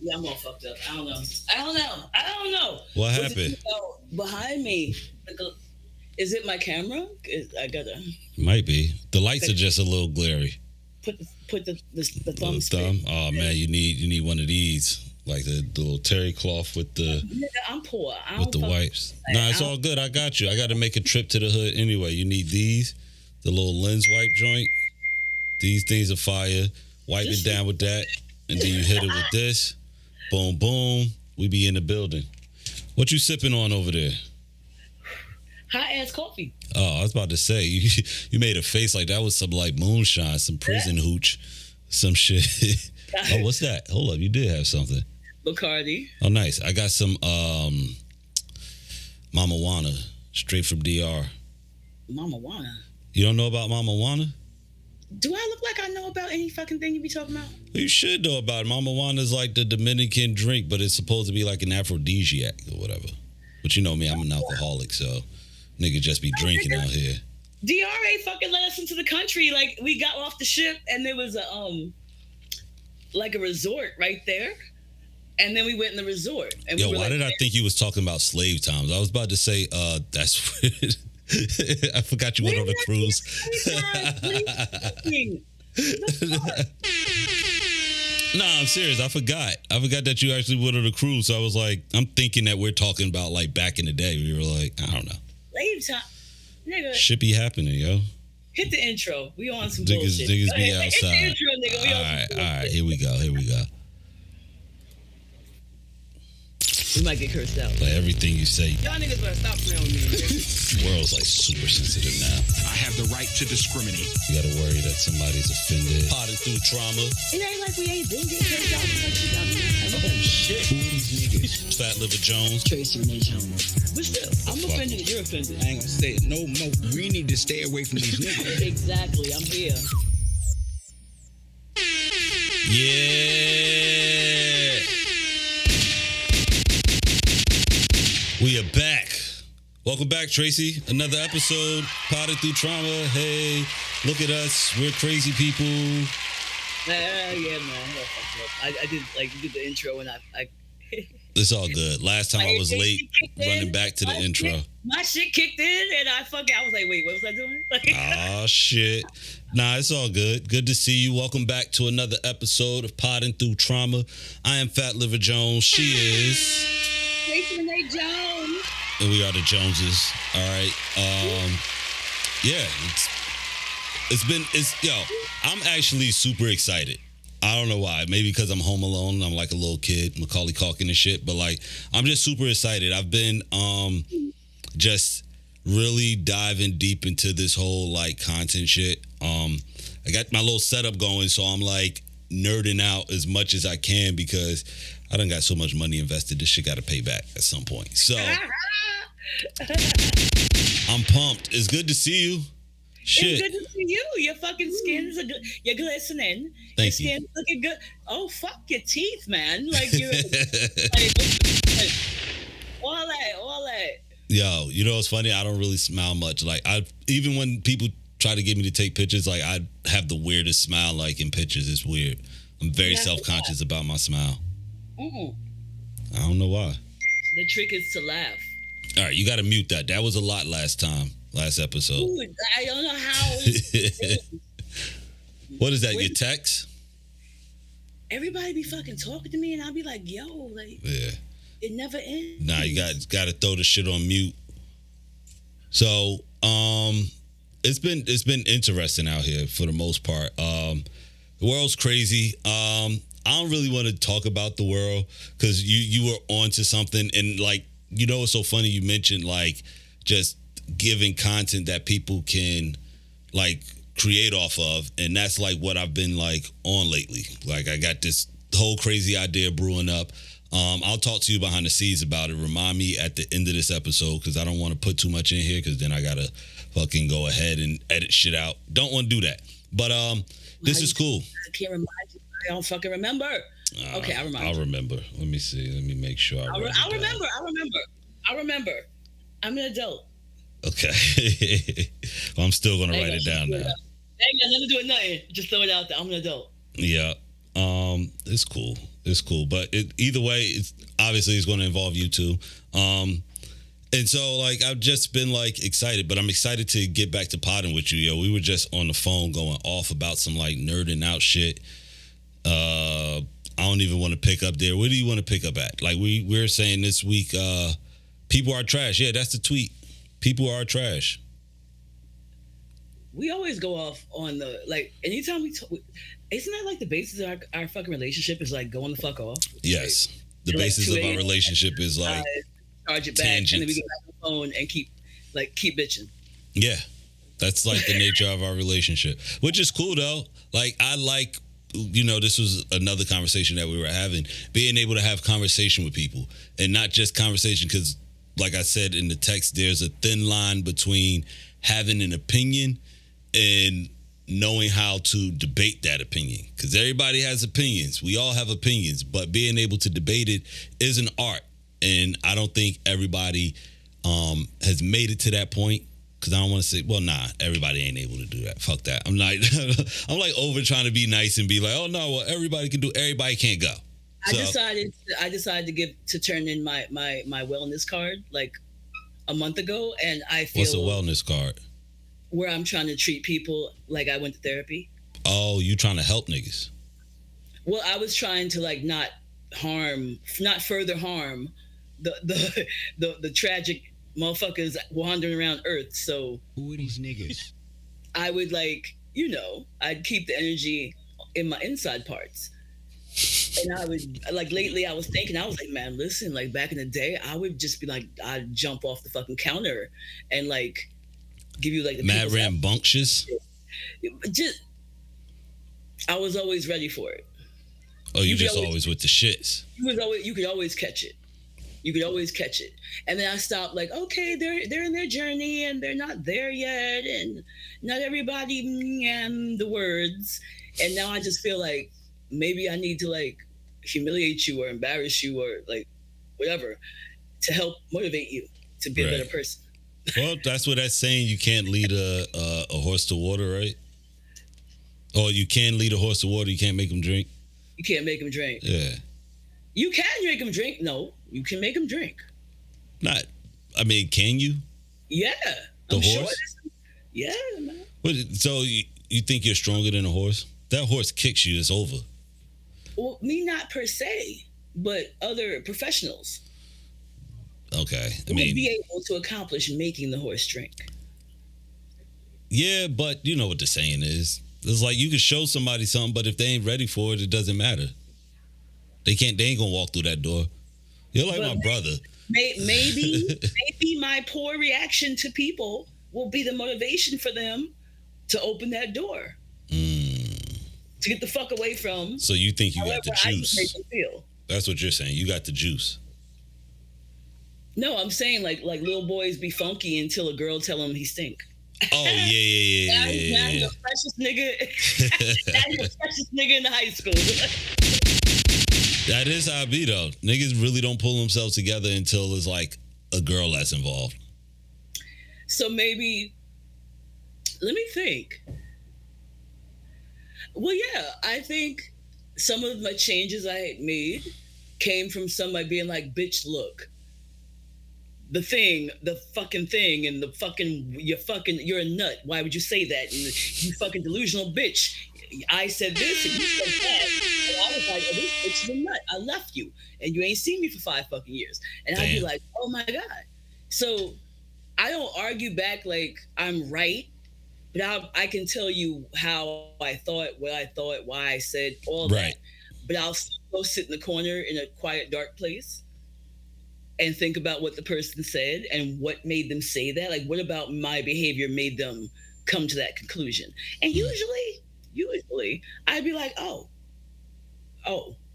Yeah, I'm all fucked up. I don't know. I don't know. What What's happened? it behind me? Is it my camera? I gotta Might be. The lights are just a little glary. put the thumb Little straight. thumb. Oh man, you need one of these, like the little terry cloth with the Nigga, I'm poor. I with don't the fuck. wipes. I Nah, it's don't- all good. I got you. I got to make a trip to the hood anyway. You need these, the little lens wipe joint. These things are fire. Wipe it Just- down with that, and then you hit it with this. Boom, boom. We be in the building. What you sipping on over there? Hot ass coffee. Oh, I was about to say you made a face like that was some like moonshine, some prison hooch, some shit. Oh, what's that? Hold up, you did have something. Bacardi. Oh, nice. I got some Mama Juana straight from DR. Mama Juana. You don't know about Mama Juana? Do I look like I know about any fucking thing you be talking about? You should know about it. Mama Juana is like the Dominican drink, but it's supposed to be like an aphrodisiac or whatever. But you know me, I'm an alcoholic, so nigga just be drinking out here. DRA fucking let us into the country. Like, we got off the ship and there was a resort right there. And then we went in the resort. And Yo, we were why did I think you was talking about slave times? I was about to say, that's weird. I forgot you went on a cruise. Nah, I'm serious. I forgot that you actually went on a cruise. So I was like, I'm thinking that we're talking about like back in the day. We were like, I don't know. Slave time. Nigga, Shit be happening, yo. hit the intro. We on some Niggas bullshit. be Hit the outside. intro, nigga. We on some All bullshit. right. Here we go. We might get cursed out. Like everything you say, Y'all niggas better stop playing with me. the world's like super sensitive now. I have the right to discriminate. You gotta worry that somebody's offended. Potted through trauma. It ain't like we ain't been getting cursed out. Oh shit. Who are these niggas? Fat Liver Jones. Tracy, Renee, Jones. But still, I'm offended that you're offended. I ain't gonna say it no more. We need to stay away from these niggas. Exactly. I'm here. Yeah. We are back. Welcome back, Tracy. Another episode, Potted Through Trauma. Hey, look at us. We're crazy people. Yeah, man. I'm all fucked up. I did the intro and I It's all good. Last time I was late running back to the intro. My shit kicked in and I was like, wait, what was I doing? Oh, shit. Nah, it's all good. Good to see you. Welcome back to another episode of Podding Through Trauma. I am Fat Liver Jones. She is... Tracy Renee Jones. And we are the Joneses. All right. Yeah, I'm actually super excited. I don't know why. Maybe because I'm home alone. I'm like a little kid, Macaulay Culkin and shit. But like, I'm just super excited. I've been just really diving deep into this whole like content shit. I got my little setup going, so I'm like nerding out as much as I can because I done got so much money invested. This shit got to pay back at some point. So I'm pumped. It's good to see you. Shit. It's good to see you. Your fucking skin's you're glistening. Thank your you. skin's looking good. Oh, fuck your teeth, man. Like, you're like, all that. Yo, you know what's funny? I don't really smile much. Like, even when people try to get me to take pictures, like, I have the weirdest smile, like, in pictures. It's weird. I'm very self-conscious about my smile. Mm-mm. I don't know why. The trick is to laugh. All right, you got to mute that. That was a lot last episode. Ooh, I don't know how. What is that, your text? Everybody be fucking talking to me, and I'll be like, yo, like, Yeah. it never ends. Nah, you got to throw the shit on mute. So, it's been interesting out here for the most part. The world's crazy. I don't really want to talk about the world because you were onto something, and like, you know, it's so funny you mentioned like just giving content that people can like create off of, and that's like what I've been like on lately. Like, I got this whole crazy idea brewing up. I'll talk to you behind the scenes about it. Remind me at the end of this episode because I don't want to put too much in here because then I gotta fucking go ahead and edit shit out. Don't want to do that. But this is cool. I can't remind you. I don't fucking remember. Okay, I'll remind you. I'll remember. Let me see. Let me make sure I'll remember. I'm an adult. Okay. Well, I'm still gonna write it down now. I ain't got nothing to do with nothing. Just throw it out there. I'm an adult. Yeah. It's cool. It's cool. But either way, it's obviously it's going to involve you too. And so, like, I've just been, like, excited. But I'm excited to get back to potting with you, yo. We were just on the phone going off about some, like, nerding out shit. I don't even want to pick up there. Where do you want to pick up at? Like, we're saying this week, people are trash. Yeah, that's the tweet. People are trash. We always go off on the, like, anytime isn't that like the basis of our fucking relationship is like going the fuck off? Yes. Like, the basis of our relationship is like charge it back, tangents. and then we get back on the phone and keep bitching. Yeah. That's like the nature of our relationship, which is cool though. Like, I like, you know, this was another conversation that we were having, being able to have conversation with people and not just conversation. Cause like I said in the text, there's a thin line between having an opinion and knowing how to debate that opinion. Cause everybody has opinions. We all have opinions, but being able to debate it is an art. And I don't think everybody has made it to that point. Cause I don't want to say, well, nah, everybody ain't able to do that. Fuck that. I'm like, I'm like over trying to be nice and be like, oh no, well, everybody can do. Everybody can't go. I decided to turn in my wellness card like a month ago, and I feel What's a wellness card? Where I'm trying to treat people like I went to therapy. Oh, you trying to help niggas? Well, I was trying to like not further harm the tragic motherfuckers wandering around Earth. So who are these niggas? I would like, you know, I'd keep the energy in my inside parts. And I would, like, lately I was thinking, I was like, man, listen, like back in the day, I would just be like, I'd jump off the fucking counter and like give you like the mad rambunctious. Just, I was always ready for it. Oh, you just always with the shits. You could always catch it. You could always catch it. And then I stopped like, okay, they're in their journey and they're not there yet. And not everybody the words. And now I just feel like maybe I need to like humiliate you or embarrass you or like whatever to help motivate you to be a better person. Well, that's what that's saying. You can't lead a horse to water, right? Or you can lead a horse to water. You can't make him drink. You can't make him drink. Yeah. You can make him drink. No, you can make him drink. Not. I mean, can you? Yeah. The I'm horse? Sure yeah, man. So you think you're stronger than a horse? That horse kicks you, it's over. Well, me not per se, but other professionals. Okay. I mean, would be able to accomplish making the horse drink. Yeah, but you know what the saying is. It's like you can show somebody something, but if they ain't ready for it, it doesn't matter. They ain't gonna walk through that door. You're like my brother. Maybe my poor reaction to people will be the motivation for them to open that door. To get the fuck away from. So you think you got the juice? I make them feel. That's what you're saying. You got the juice. No, I'm saying like little boys be funky until a girl tell him he stink. Oh yeah. Now he's the freshest nigga. Now he's the freshest nigga in the high school. That is how it be though. Niggas really don't pull themselves together until it's like a girl that's involved. So maybe, let me think. Well, yeah, I think some of my changes I had made came from somebody being like, bitch, look. The fucking thing, and you're a nut. Why would you say that? And you fucking delusional bitch. I said this and you said that. And I was like, oh, this bitch is a nut. I left you. And you ain't seen me for 5 fucking years. And I'd be like, oh my God. So I don't argue back like I'm right, but I can tell you how I thought, what I thought, why I said all that. But I'll go sit in the corner in a quiet, dark place and think about what the person said and what made them say that. Like, what about my behavior made them come to that conclusion? And usually, I'd be like, oh,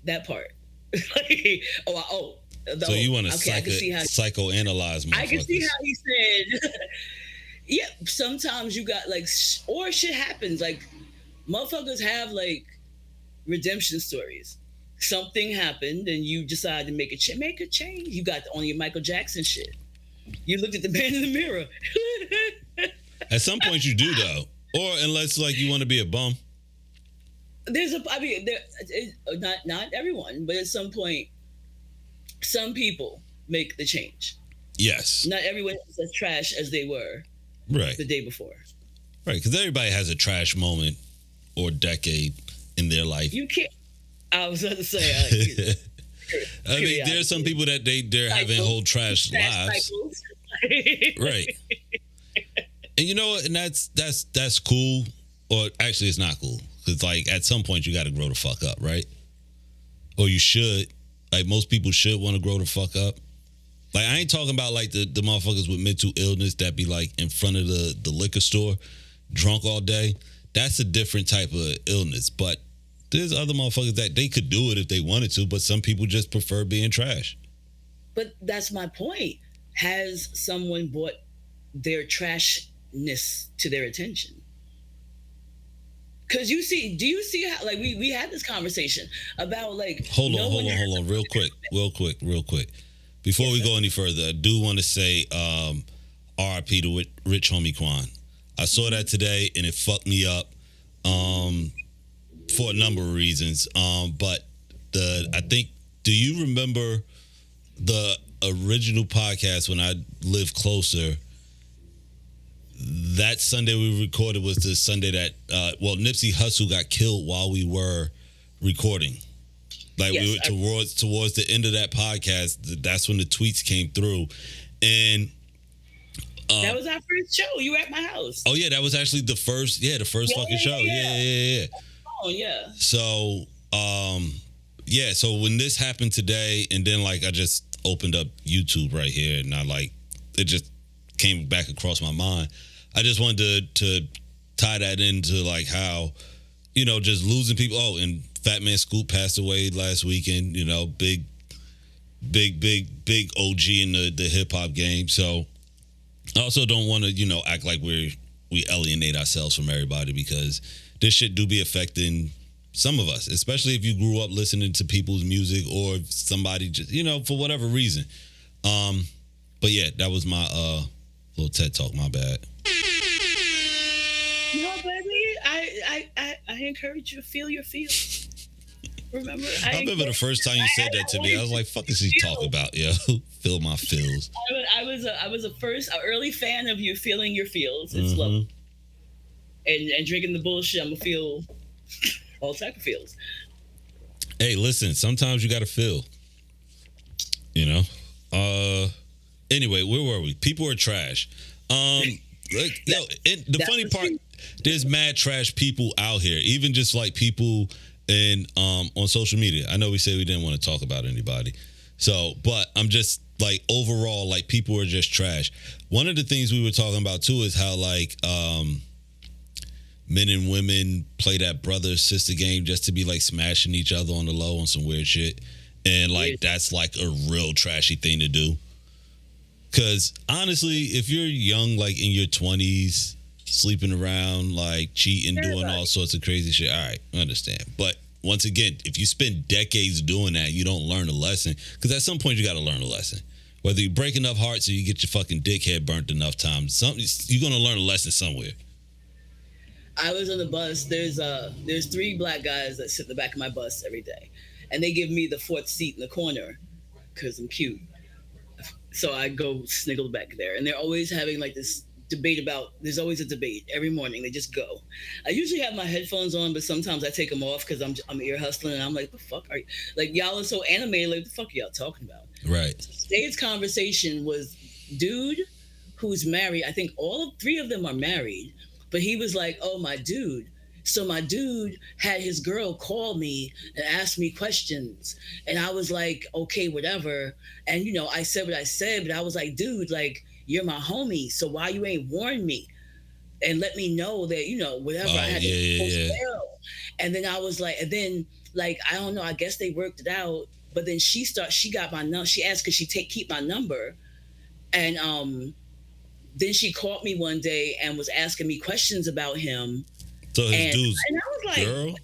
that part. So you want to psychoanalyze motherfuckers. I can see how he said, yeah, sometimes you got like, or shit happens. Like, motherfuckers have like redemption stories. Something happened and you decided to make a change. You got on your Michael Jackson shit. You looked at the man in the mirror. At some point you do though. Or unless like you want to be a bum. not everyone, but at some point, some people make the change. Yes. Not everyone is as trash as they were Right. the day before. Right, because everybody has a trash moment or decade in their life. You can't. I was going to say. I mean, there's some people that they're having whole trash lives. Right. And you know what? And that's cool. Or actually, it's not cool. Because, like, at some point, you got to grow the fuck up, right? Or you should. Like, most people should want to grow the fuck up. Like, I ain't talking about, like, the motherfuckers with mental illness that be, like, in front of the liquor store, drunk all day. That's a different type of illness. But there's other motherfuckers that they could do it if they wanted to, but some people just prefer being trash. But that's my point. Has someone brought their trashness to their attention? Because do you see how, like, we had this conversation about, like, hold on, real quick. Before we go any further, I do want to say RIP to Rich Homie Quan. I saw that today and it fucked me up for a number of reasons. But I think, do you remember the original podcast when I lived closer? That Sunday we recorded was the Sunday that Nipsey Hussle got killed while we were recording. Like, yes, we were towards the end of that podcast. That's when the tweets came through, and that was our first show. You were at my house. Oh yeah, that was actually the first fucking show. Yeah. Oh yeah. So so when this happened today, and then, like, I just opened up YouTube right here, and it just came back across my mind. I just wanted to tie that into, like, how, you know, just losing people. Oh, and Fat Man Scoop passed away last weekend. You know, big OG in the hip hop game. So I also don't want to, you know, act like we alienate ourselves from everybody, because this shit do be affecting some of us, especially if you grew up listening to people's music or somebody just, you know, for whatever reason. But yeah, that was my little TED talk. My bad. No, baby, I encourage you to feel your feels. Remember? I remember the first time you said that to me. I was like, "Fuck is he talking about, yo? Feel my feels." I was an early fan of you feeling your feels. It's love. And drinking the bullshit, I'm gonna feel all type of feels. Hey, listen. Sometimes you gotta feel. You know. Anyway, where were we? People are trash. The funny part, there's mad trash people out here. Even just, like, people on social media. I know we said we didn't want to talk about anybody. So, but I'm just, like, overall, like, people are just trash. One of the things we were talking about too is how, like, men and women play that brother-sister game just to be, like, smashing each other on the low on some weird shit. And, like, that's, like, a real trashy thing to do. Because, honestly, if you're young, like, in your 20s, sleeping around, like, cheating, doing all sorts of crazy shit, all right, I understand. But, once again, if you spend decades doing that, you don't learn a lesson. Because at some point, you got to learn a lesson. Whether you break enough hearts or you get your fucking dickhead burnt enough times, you're going to learn a lesson somewhere. I was on the bus. There's 3 black guys that sit in the back of my bus every day. And they give me the 4th seat in the corner because I'm cute. So I go sniggle back there. And they're always having, like, this debate there's always a debate every morning. They just go. I usually have my headphones on, but sometimes I take them off because I'm ear hustling. And I'm like, the fuck are you? Like, y'all are so animated. Like, the fuck are y'all talking about? Right. Today's conversation was dude who's married. I think all 3 of them are married. But he was like, oh, my dude. So my dude had his girl call me and ask me questions. And I was like, okay, whatever. And, you know, I said what I said, but I was like, dude, like, you're my homie. So why you ain't warned me and let me know that, you know, whatever I had to post. And then I was like, I don't know, I guess they worked it out. But then she got my number. She asked, could she keep my number? And then she called me one day and was asking me questions about him. So his dude's and I was like, girl?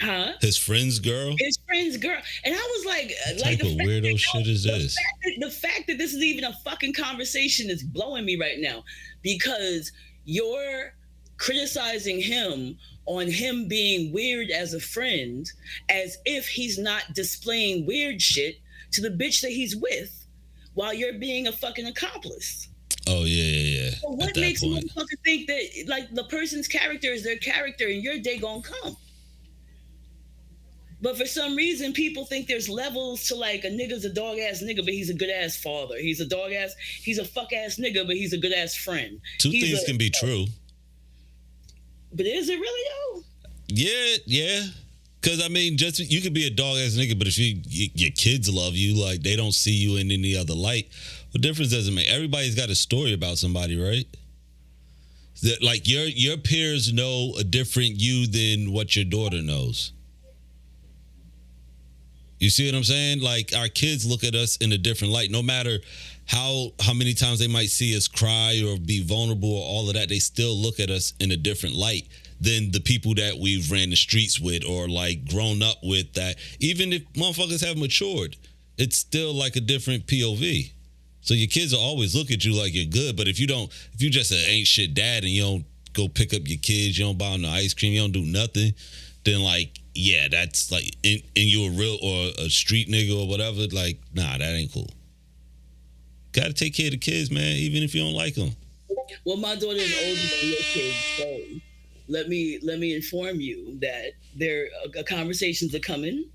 Huh? His friend's girl? His friend's girl. And I was like, what type of weirdo shit is this? The fact that this is even a fucking conversation is blowing me right now, because you're criticizing him on him being weird as a friend, as if he's not displaying weird shit to the bitch that he's with while you're being a fucking accomplice. Oh yeah. So what makes a motherfucker think that like the person's character is their character and your day gonna come? But for some reason, people think there's levels to like a nigga's a dog ass nigga, but he's a good ass father. He's a fuck ass nigga, but he's a good ass friend. Two things can be true. But is it really though? Yeah. Because I mean, just you could be a dog ass nigga, but if your kids love you, like they don't see you in any other light, what difference does it make? Everybody's got a story about somebody, right? That like your peers know a different you than what your daughter knows. You see what I'm saying? Like our kids look at us in a different light. No matter how many times they might see us cry or be vulnerable or all of that, they still look at us in a different light than the people that we've ran the streets with or like grown up with. That even if motherfuckers have matured, it's still like a different POV. So your kids will always look at you like you're good. But if you just an ain't shit dad and you don't go pick up your kids, you don't buy them the ice cream, you don't do nothing, then like, yeah, that's like, and you're a real or a street nigga or whatever, like, nah, that ain't cool. Got to take care of the kids, man, even if you don't like them. Well, my daughter is older than your kids, so let me inform you that there are conversations are coming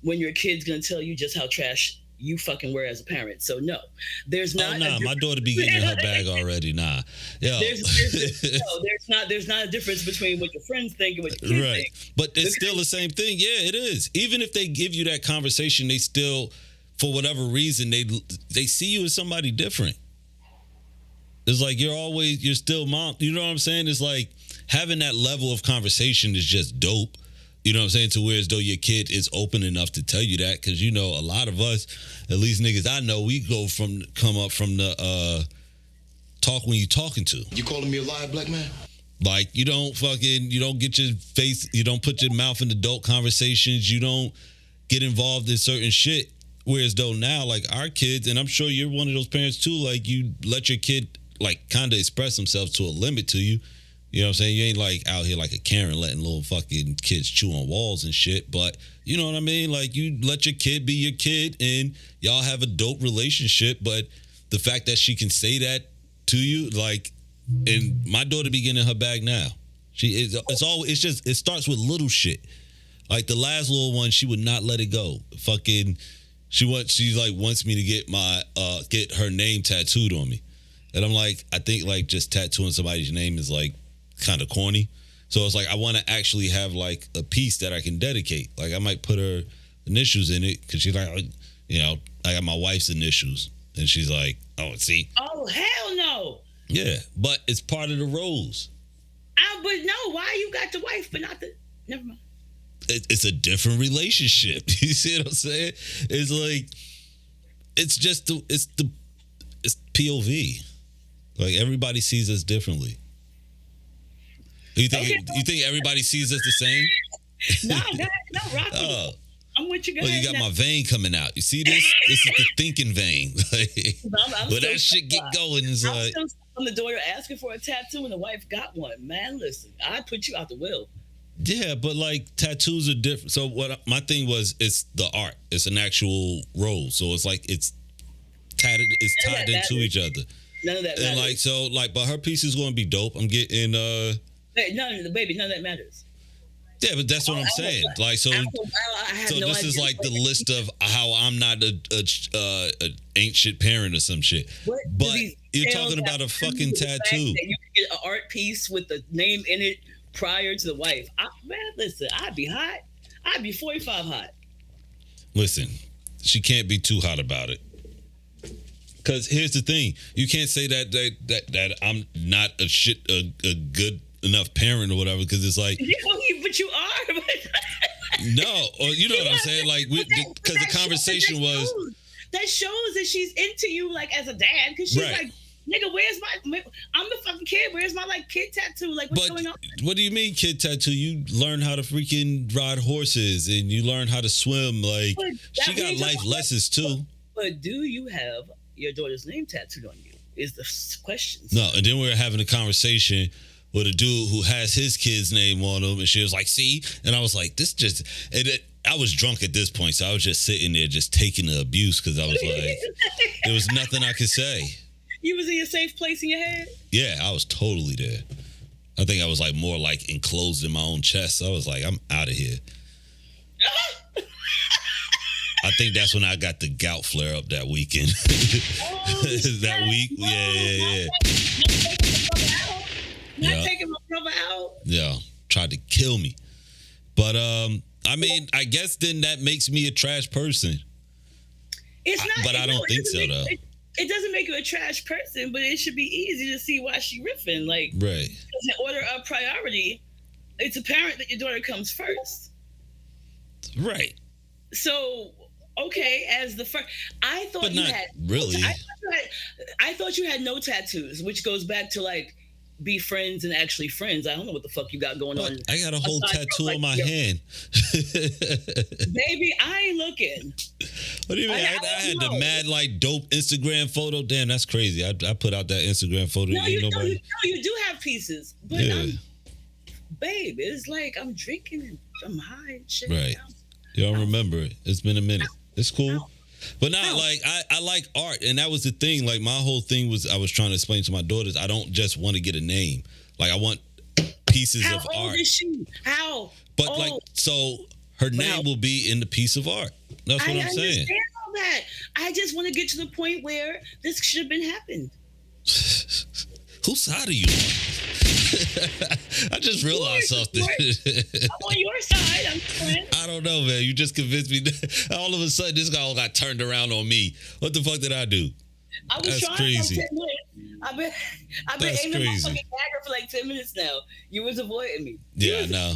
when your kid's gonna tell you just how trash you fucking were as a parent. So no, there's not. Oh, nah, my daughter be getting in her bag already. Nah, yo. There's not a difference between what your friends think and what your kids think. But it's still the same thing. Yeah, it is. Even if they give you that conversation, they still, for whatever reason, they see you as somebody different. It's like you're still mom. You know what I'm saying? It's like having that level of conversation is just dope. You know what I'm saying? To where as though your kid is open enough to tell you that. Because, you know, a lot of us, at least niggas I know, we come up from the talk when you talking to. You calling me a liar, black man? Like, you don't get your face, you don't put your mouth in adult conversations. You don't get involved in certain shit. Whereas though now, like our kids, and I'm sure you're one of those parents too, like you let your kid like kind of express themselves to a limit to you. You know what I'm saying? You ain't like out here like a Karen letting little fucking kids chew on walls and shit. But you know what I mean? Like you let your kid be your kid and y'all have a dope relationship. But the fact that she can say that to you, like, and my daughter be getting in her bag now. It starts with little shit. Like the last little one, she would not let it go. Fucking, she wants me to get her name tattooed on me. And I'm like, I think like just tattooing somebody's name is like kind of corny. So it's like I want to actually have like a piece that I can dedicate. Like I might put her initials in it because she's like, you know, I got my wife's initials, and she's like, oh, see, oh hell no, yeah, but it's part of the roles. But no, why you got the wife but not the? Never mind. It's a different relationship. You see what I'm saying? It's like it's just it's POV. Like everybody sees us differently. You think everybody sees us the same? No, rock with it. I'm with you guys. Well, you got my vein coming out. You see this? This is the thinking vein. But that shit get going, it's like I'm the daughter asking for a tattoo and the wife got one. Man, listen, I put you out the will. Yeah, but like tattoos are different. So what my thing was, it's the art. It's an actual role. So it's like it's tied into each other. None of that matters. And like so, like, but her piece is going to be dope. I'm getting none of that matters. Yeah, but that's what I'm saying. Like so, this is like the list of how I'm not a ain't shit parent or some shit. But you're talking about a fucking tattoo. You can get an art piece with the name in it prior to the wife. Man, listen, I'd be hot. I'd be 45 hot. Listen, she can't be too hot about it. Because here's the thing, you can't say that I'm not a good enough parent or whatever. Because it's like, but you are. No, or you know what I'm saying? Like, because the conversation was that shows that she's into you, like as a dad. Because she's like, nigga, where's I'm the fucking kid. Where's my like kid tattoo? Like, what's going on? What do you mean kid tattoo? You learn how to freaking ride horses and you learn how to swim. Like, she got life lessons too. But do you have your daughter's name tattooed on you? Is the question. No, and then we were having a conversation with a dude who has his kid's name on him, and she was like, "See," and I was like, "This just." I was drunk at this point, so I was just sitting there, just taking the abuse because I was like, there was nothing I could say. You was in your safe place in your head? Yeah, I was totally there. I think I was like more like enclosed in my own chest. I was like, I'm out of here. I think that's when I got the gout flare up that weekend. That week, yeah. Not taking my brother out. Yeah, tried to kill me. But I mean, I guess then that makes me a trash person. It's not, but I don't think so, though. It doesn't make you a trash person, but it should be easy to see why she riffing. Like, right. In order of priority, it's apparent that your daughter comes first. Right. So, okay, as the first, I thought but you not had really. I thought you had no tattoos, which goes back to like be friends and actually friends. I don't know what the fuck you got going on. I got a whole tattoo on my hand. Baby, I ain't looking. What do you mean? I had the mad like dope Instagram photo. Damn, that's crazy. I put out that Instagram photo. No, you do have pieces, but babe, it's like I'm drinking and I'm high and shit. Right. You don't remember it. It's been a minute. It's cool. But not like I like art, and that was the thing. Like my whole thing was I was trying to explain to my daughters, I don't just want to get a name. Like I want pieces of art. How old is she? How? But like, so her name will be in the piece of art. That's what I'm saying. I understand all that. I just want to get to the point where this should have been happened. Whose side are you on? I just realized something. I'm on your side. I'm friend. I don't know, man. You just convinced me. All of a sudden, this guy all got turned around on me. What the fuck did I do? I was That's trying crazy. For 10 minutes. I've been aiming my fucking dagger for like 10 minutes now. You was avoiding me. Yeah, I know.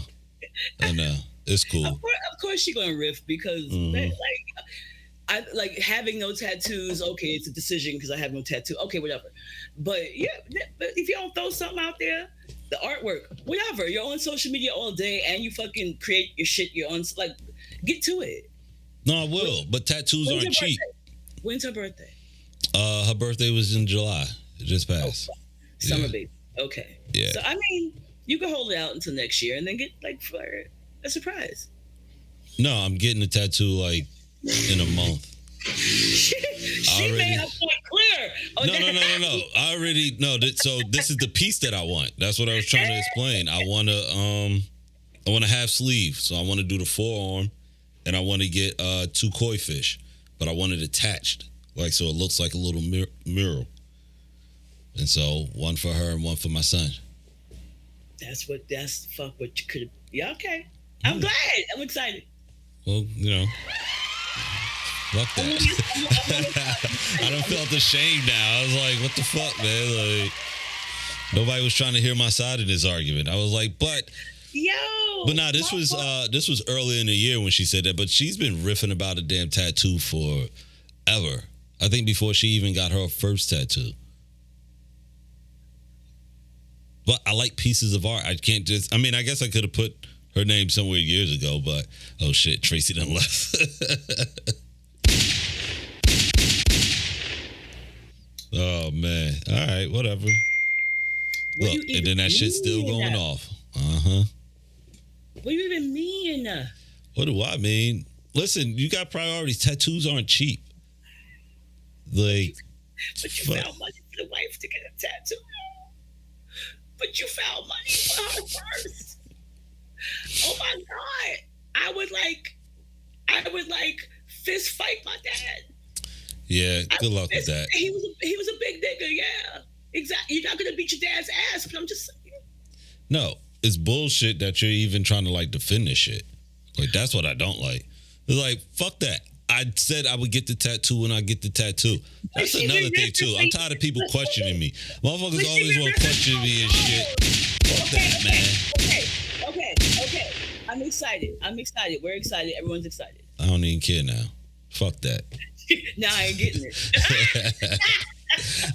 I know. It's cool. Of course she gonna riff because man, I like having no tattoos. Okay, it's a decision because I have no tattoo. Okay, whatever. But yeah, but if you don't throw something out there, the artwork, whatever. You're on social media all day and you fucking create your shit. You're on like, get to it. No, I will. But tattoos aren't cheap. When's her birthday? Her birthday was in July. It just passed. Summer baby. Okay. Yeah. So I mean, you can hold it out until next year and then get like for a surprise. No, I'm getting a tattoo like in a month. she made her point clear. Oh, No. I already know that. So this is the piece that I want. That's what I was trying to explain. I want to half sleeve. So I want to do the forearm, and I want to get 2 koi fish, but I want it attached, like so it looks like a little mural. And so one for her and one for my son. That's what you could have. Yeah, okay. I'm glad. I'm excited. Well, you know. Fuck that. I don't felt ashamed now. I was like, what the fuck, man? Like, nobody was trying to hear my side of this argument. I was like, but nah, this was earlier in the year when she said that, but she's been riffing about a damn tattoo forever. I think before she even got her first tattoo. But I like pieces of art. I can't just, I mean, I guess I could have put her name somewhere years ago, but oh shit, Tracy done left. Oh man. All right, whatever. Look, and then that shit's still going off. What do you even mean? What do I mean? Listen, you got priorities. Tattoos aren't cheap. Like, but you found money for the wife to get a tattoo. But you found money for her first. Oh my God. I would like fist fight my dad. Yeah, good luck with that. He was a big nigga, yeah. Exactly. You're not gonna beat your dad's ass, but I'm just saying. No, it's bullshit that you're even trying to like defend this shit. Like that's what I don't like. It's like, fuck that. I said I would get the tattoo when I get the tattoo. That's another thing too. I'm tired of people questioning me. Motherfuckers always want to question me and shit. Fuck that, man. Okay. I'm excited. We're excited. Everyone's excited. I don't even care now. Fuck that. Now I ain't getting it.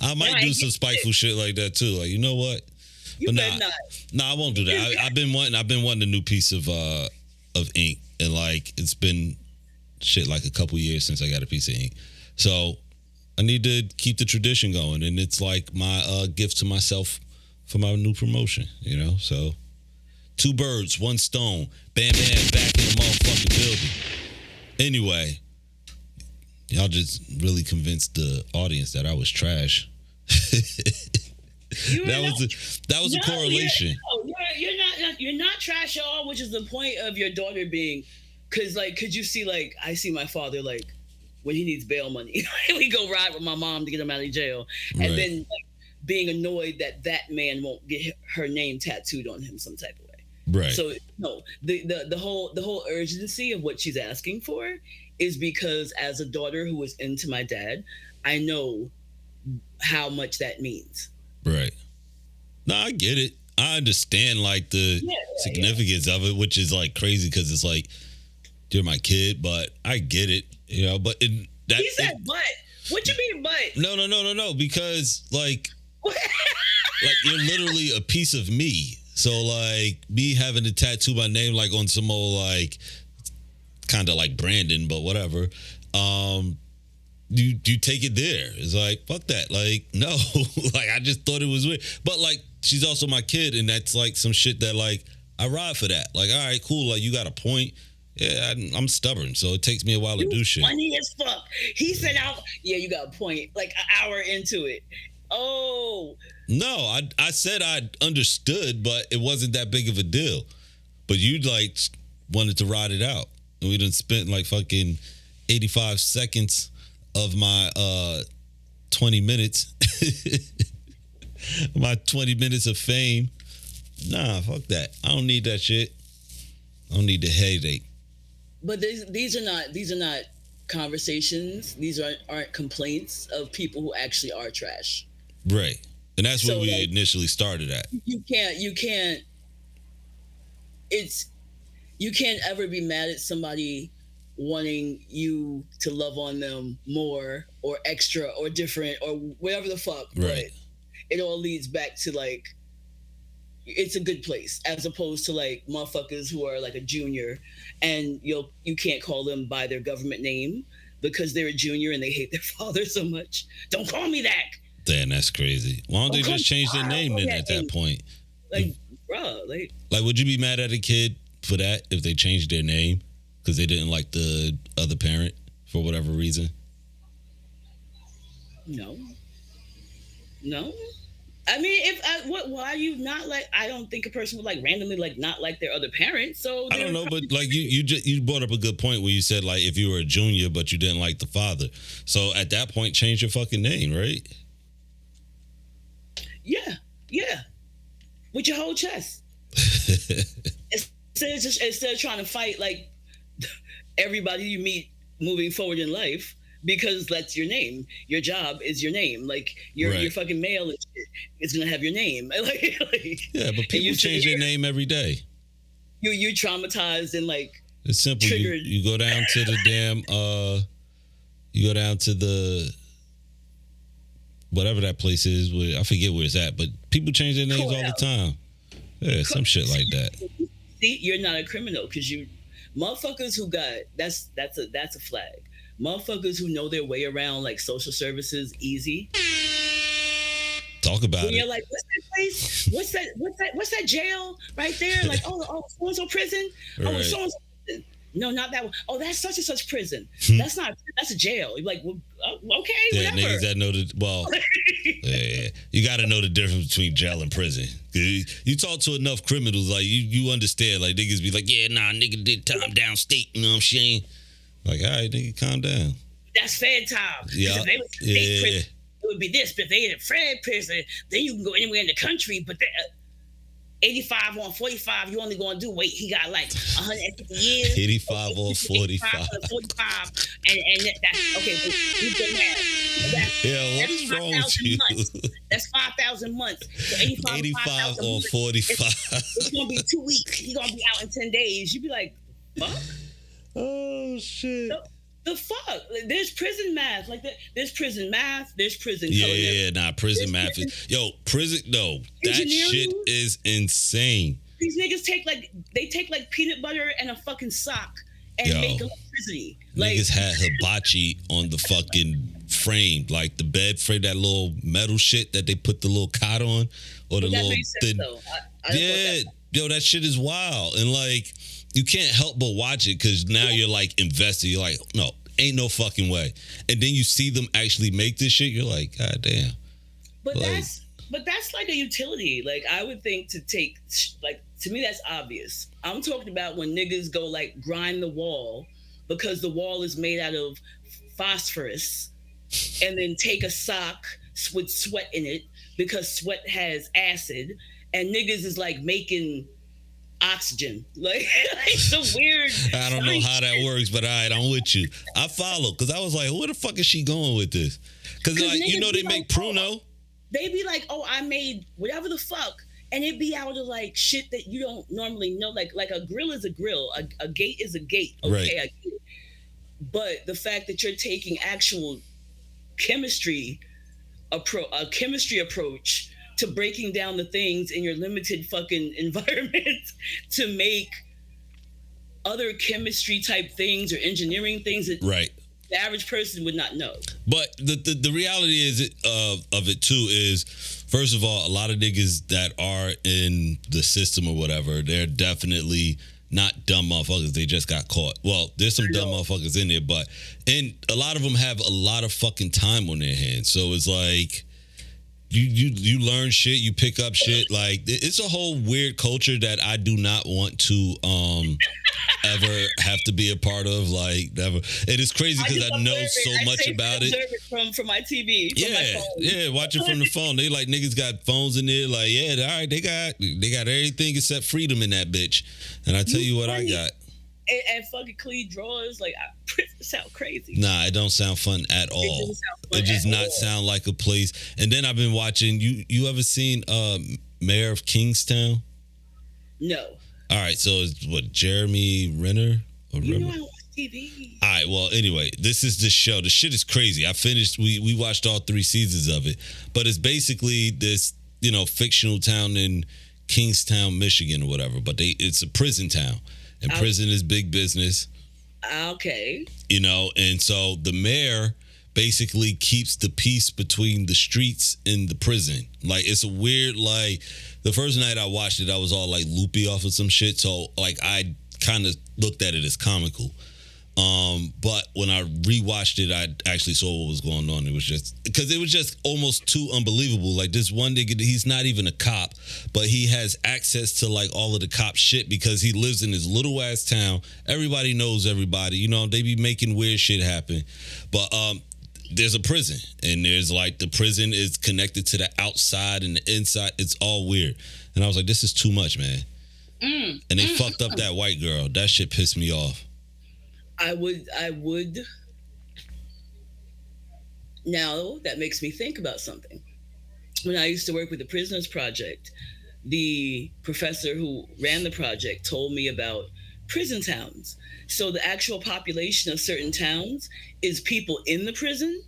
I might do some spiteful shit like that too. Like, you know what? You better not. Nah, I won't do that. I've been wanting a new piece of ink, and like it's been shit like a couple years since I got a piece of ink. So I need to keep the tradition going, and it's like my gift to myself for my new promotion, you know? So 2 birds, 1 stone. Bam, bam, back in the motherfucking building. Anyway, y'all just really convinced the audience that I was trash. That was a correlation. You're not trash at all, which is the point of your daughter being, because like, could you see, like, I see my father, like, when he needs bail money, we go ride with my mom to get him out of jail, and then like, being annoyed that man won't get her name tattooed on him some type of way. Right. So no, the whole urgency of what she's asking for is because as a daughter who was into my dad, I know how much that means. Right. No, I get it. I understand like the significance of it, which is like crazy because it's like you're my kid, but I get it, you know. But he said, "But what you mean, but?" No, because like you're literally a piece of me. So like me having to tattoo my name like on some old like kind of like Brandon, but whatever. You take it there. It's like, fuck that. Like, no. Like, I just thought it was weird. But, like, she's also my kid, and that's, like, some shit that, like, I ride for that. Like, all right, cool. Like, you got a point. Yeah, I'm stubborn, so it takes me a while to do shit. Funny as fuck. He said, yeah, you got a point. Like, an hour into it. Oh. No, I said I understood, but it wasn't that big of a deal. But you, like, wanted to ride it out. And we done spent, like, fucking 85 seconds of my 20 minutes. My 20 minutes of fame. Nah, fuck that. I don't need that shit. I don't need the headache. But these are not conversations. These aren't complaints of people who actually are trash. Right. And that's where we initially started at. You can't ever be mad at somebody wanting you to love on them more or extra or different or whatever the fuck. Right. But it all leads back to like, it's a good place as opposed to like motherfuckers who are like a junior and you can't call them by their government name because they're a junior and they hate their father so much. Don't call me that. Damn, that's crazy. Why don't they just change their name then at that point? Like, bruh, like would you be mad at a kid for that if they changed their name? Because they didn't like the other parent for whatever reason? No. I mean, why are you not like? I don't think a person would like randomly like not like their other parent. So I don't know, but like you brought up a good point where you said like if you were a junior but you didn't like the father, so at that point change your fucking name, right? Yeah, with your whole chest. Instead of trying to fight like everybody you meet moving forward in life. Because that's your name. Your job is your name. Like your fucking mail and shit is gonna have your name. Yeah, but people change their name every day. You traumatized and like it's simple. You go down to the damn you go down to the whatever that place is. I forget where it's at, but people change their names all the time. Yeah, some shit like that. See, you're not a criminal because you motherfuckers who got that's a flag. Motherfuckers who know their way around like social services easy. Talk about it. You're like, what's that place? What's that jail right there? Like, oh, so-and-so prison? Right. Oh, so-and-so prison. No, not that one. Oh, that's such and such prison. That's a jail. You're like, well, okay, yeah, whatever. Niggas that know yeah. You got to know the difference between jail and prison. You talk to enough criminals, like you understand. Like niggas be like, yeah, nah, nigga did time downstate. You know what I'm saying? Like, all right, nigga, calm down. That's Fed time. Yeah. If they was state prison, it would be this. But if they in Fed prison, then you can go anywhere in the country. But 85 on 45, you only going to do, he got like 150 years. 85 on 45. 45. And that's, okay, you can have. Yeah, what is wrong with you? That's 5,000 months. So 85 on 45. It's going to be 2 weeks. He's going to be out in 10 days. You'd be like, fuck? Oh shit! The fuck? There's prison math. Like there's prison math. There's prison. Prison math. Prison. No, that shit is insane. These niggas take like peanut butter and a fucking sock and make electricity. Niggas had hibachi on the fucking framed, like the bed frame, that little metal shit that they put the little cot on, or the little thin. Yeah, yo, that shit is wild, and like you can't help but watch it because now you're like invested. You're like, no, ain't no fucking way. And then you see them actually make this shit. You're like, God damn. But that's like a utility. Like I would think to take, like to me that's obvious. I'm talking about when niggas go like grind the wall because the wall is made out of phosphorus, and then take a sock with sweat in it because sweat has acid, and niggas is like making oxygen. Like it's a weird. I don't know how that works, but all right, I'm with you. I follow because I was like, where the fuck is she going with this? Because like they make Pruno. They be like, oh, I made whatever the fuck, and it be out of like shit that you don't normally know. Like a grill is a grill, a gate is a gate. Okay, right. I get it. But the fact that you're taking actual chemistry approach to breaking down the things in your limited fucking environment to make other chemistry type things or engineering things that right. the average person would not know. But the reality is of it too is, first of all, a lot of niggas that are in the system or whatever, they're definitely not dumb motherfuckers. They just got caught. Well, there's some dumb motherfuckers in there, and a lot of them have a lot of fucking time on their hands. So it's like you learn shit, you pick up shit. Like it's a whole weird culture that I do not want to ever have to be a part of. Like never. And it's crazy because I know so much about it. From my TV. Yeah, watch it from the phone. They like niggas got phones in there. Like all right, they got everything except freedom in that bitch. And I tell you what I got. And fucking clean drawers, like it sound crazy. Nah, it don't sound fun at all. It does not sound like a place. And then I've been watching. You ever seen Mayor of Kingstown? No. All right, so it's what, Jeremy Renner? I watch TV. All right, well, anyway, this is the show. The shit is crazy. I finished. We watched all 3 seasons of it, but it's basically this fictional town in Kingstown, Michigan, or whatever. But it's a prison town. And prison is big business. Okay. And so the mayor basically keeps the peace between the streets and the prison. Like, it's a weird, like, the first night I watched it, I was all, like, loopy off of some shit. So, like, I kind of looked at it as comical. But when I rewatched it, I actually saw what was going on. It was just almost too unbelievable. Like this one nigga, he's not even a cop, but he has access to like all of the cop shit because he lives in this little ass town. Everybody knows everybody. They be making weird shit happen. But there's a prison, and there's like the prison is connected to the outside and the inside. It's all weird. And I was like, this is too much, man. And they fucked up that white girl. That shit pissed me off. I would. Now that makes me think about something. When I used to work with the Prisoners Project, the professor who ran the project told me about prison towns. So the actual population of certain towns is people in the prison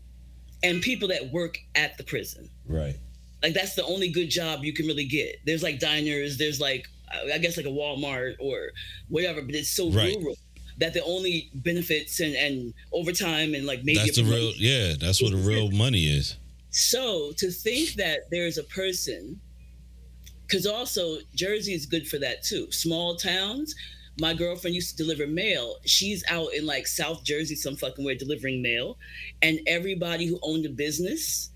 and people that work at the prison. Right. Like that's the only good job you can really get. There's like diners, there's like, I guess like a Walmart or whatever, but it's so rural that the only benefits and overtime and like maybe that's that's where the real money is. So to think that there's a person, because also Jersey is good for that too. Small towns. My girlfriend used to deliver mail. She's out in like South Jersey, some fucking way, delivering mail, and everybody who owned a business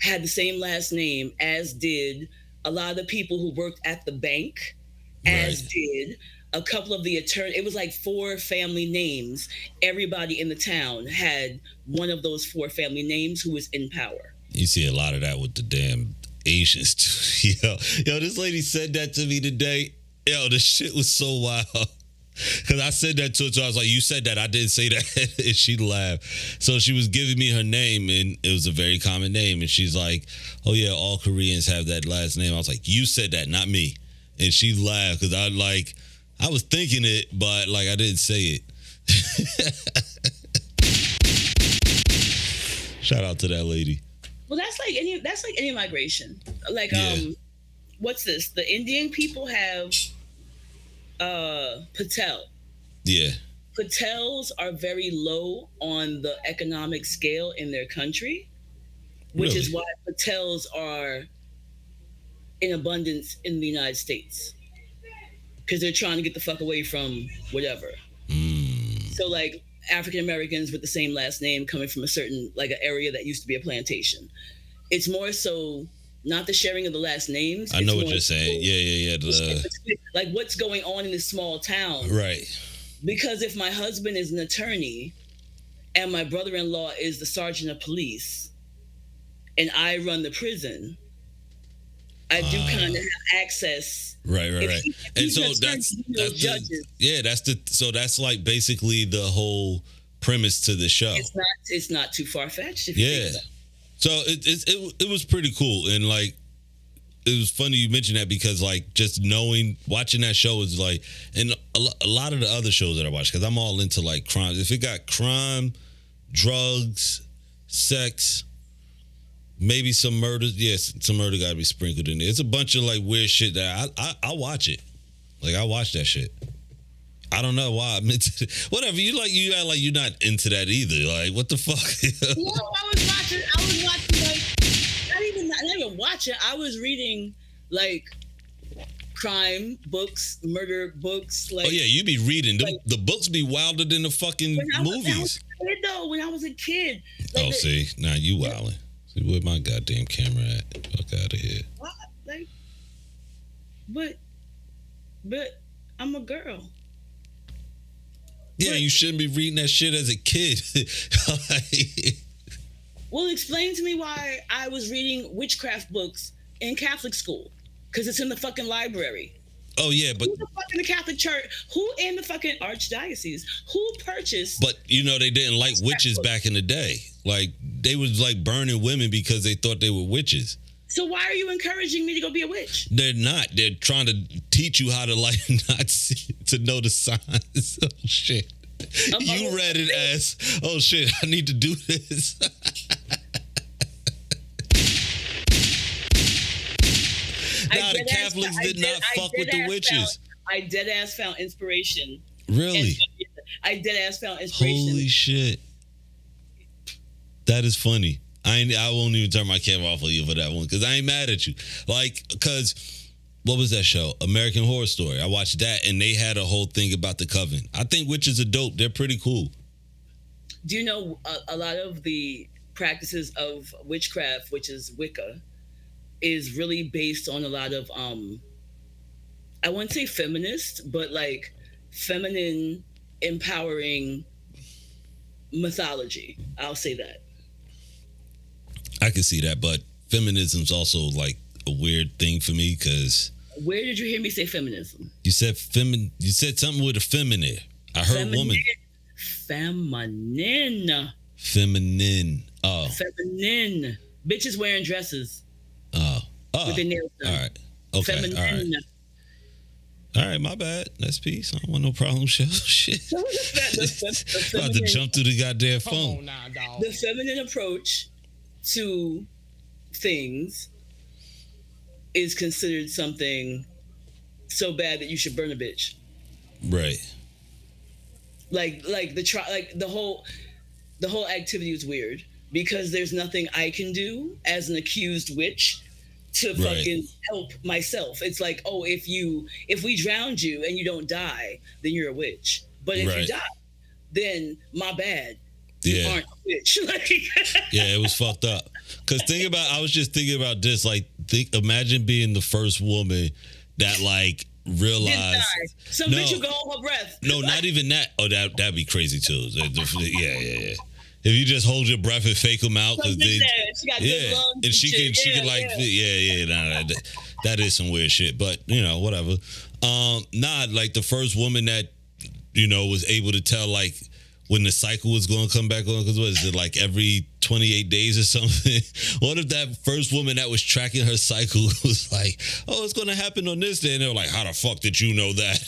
had the same last name, as did a lot of the people who worked at the bank, as did a couple of the attorneys. It was like 4 family names. Everybody in the town had one of those 4 family names who was in power. You see a lot of that with the damn Asians too. Yo, this lady said that to me today. Yo, this shit was so wild. Because I said that to her, so I was like, you said that, I didn't say that. And she laughed. So she was giving me her name, and it was a very common name. And she's like, oh yeah, all Koreans have that last name. I was like, you said that, not me. And she laughed, because I was thinking it, but like I didn't say it. Shout out to that lady. Well, that's like any migration. Like what's this? The Indian people have Patel. Yeah. Patels are very low on the economic scale in their country, which is Really? why Patels are in abundance in the United States because they're trying to get the fuck away from whatever. Mm. So like African Americans with the same last name coming from a certain like an area that used to be a plantation. It's more so not the sharing of the last names. I it's know what more you're saying. Yeah. like what's going on in this small town. Right. Because if my husband is an attorney and my brother-in-law is the sergeant of police and I run the prison, I do kind of have access. Right. And so judges. that's like basically the whole premise to the show. It's not too far-fetched. Yeah. So it was pretty cool, and like it was funny you mentioned that because like just watching that show is like, and a lot of the other shows that I watch, because I'm all into like crime. If it got crime, drugs, sex, maybe some murder. Yes, some murder got to be sprinkled in there. It's a bunch of like weird shit that I watch it. Like I watch that shit. I don't know why I'm into whatever you act like you're not into that either. Like what the fuck? No, I was watching like not even watching. I was reading like crime books, murder books. Like, oh yeah, you be reading the books be wilder than the fucking movies. When I was a kid. Like, see, now you wilding. See where my goddamn camera at? Fuck out of here. What? Like, but I'm a girl. Yeah, you shouldn't be reading that shit as a kid. Well, explain to me why I was reading witchcraft books in Catholic school. Because it's in the fucking library. Oh, yeah, but... Who the fuck in the Catholic Church? Who in the fucking archdiocese? Who purchased... But, you know, they didn't like witches back in the day. Like, they was, like, burning women because they thought they were witches. So why are you encouraging me to go be a witch? They're not. They're trying to teach you how to, like, not see, to know the signs. Oh, shit. You read it as, oh, shit, I need to do this. Nah, the Catholics did not fuck with the witches. I dead ass found inspiration. Really? I dead ass found inspiration. Holy shit. That is funny. I won't even turn my camera off on you for that one because I ain't mad at you. Like, because what was that show? American Horror Story. I watched that and they had a whole thing about the coven. I think witches are dope. They're pretty cool. Do you know a lot of the practices of witchcraft, which is Wicca, is really based on a lot of I wouldn't say feminist, but like feminine empowering mythology. I'll say that. I can see that, but feminism's also like a weird thing for me because where did you hear me say feminism? You said you said something with a feminine. I heard woman. Feminine. Oh. Feminine. Bitches wearing dresses. Oh. With their nails done. All right. Okay. Feminine. All right, my bad. That's peace. I don't want no problem, show. Shit. About to jump through the goddamn phone. Now, dog. The feminine approach to things is considered something so bad that you should burn a bitch. Right. Like the whole activity is weird because there's nothing I can do as an accused witch to fucking help myself. It's like, oh, if we drowned you and you don't die, then you're a witch. But if you die, then my bad. You aren't a witch. Yeah, it was fucked up. Cause I was just thinking about this. Like, imagine being the first woman that like realized some bitch will go on her breath. No, not even that. Oh, that'd be crazy too. Yeah. If you just hold your breath and fake them out, because she got good lungs and she can that is some weird shit. But you know, whatever. Like the first woman that was able to tell like when the cycle was going to come back on, because what is it, like every 28 days or something? What if that first woman that was tracking her cycle was like, oh, it's going to happen on this day, and they were like, how the fuck did you know that?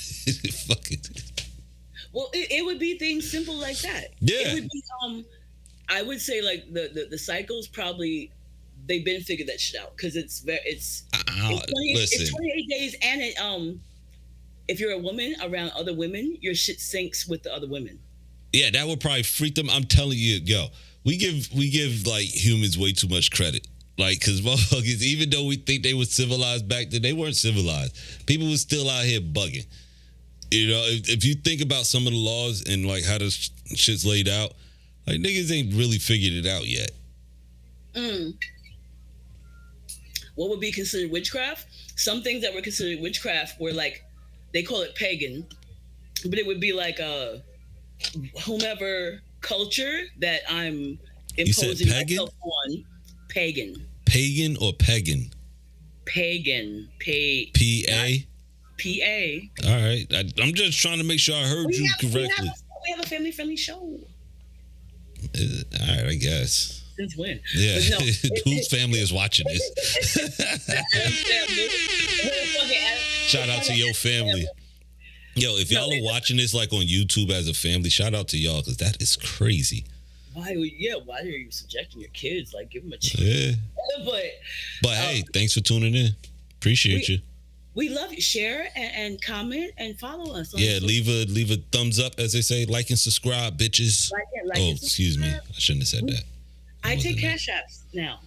Fucking. Well, it would be things simple like that. Yeah. It would be, I would say like the cycles probably they've been figured that shit out because it's 28 days and if you're a woman around other women, your shit sinks with the other women. Yeah, that would probably freak them. I'm telling you, yo, we give like humans way too much credit. Like, because motherfuckers, even though we think they were civilized back then, they weren't civilized. People were still out here bugging. You know, if you think about some of the laws and like how this shit's laid out, like niggas ain't really figured it out yet. What would be considered witchcraft? Some things that were considered witchcraft were like, they call it pagan, but it would be like whomever culture that I'm imposing myself on. Pagan. Pagan or pagan? Pagan. P-A? P-A. All right. I'm just trying to make sure I heard you correctly. We have a family-friendly show. All right, I guess. Since when? Yeah. No, whose family is watching this? Shout out to your family. Yo, if y'all are watching this like on YouTube as a family, shout out to y'all, because that is crazy. Why are you subjecting your kids? Like, give them a chance. Yeah. But hey, thanks for tuning in. Appreciate you. We love you. Share and comment and follow us. Leave a thumbs up, as they say. Like and subscribe, bitches. Excuse me. I shouldn't have said that. I take cash apps now.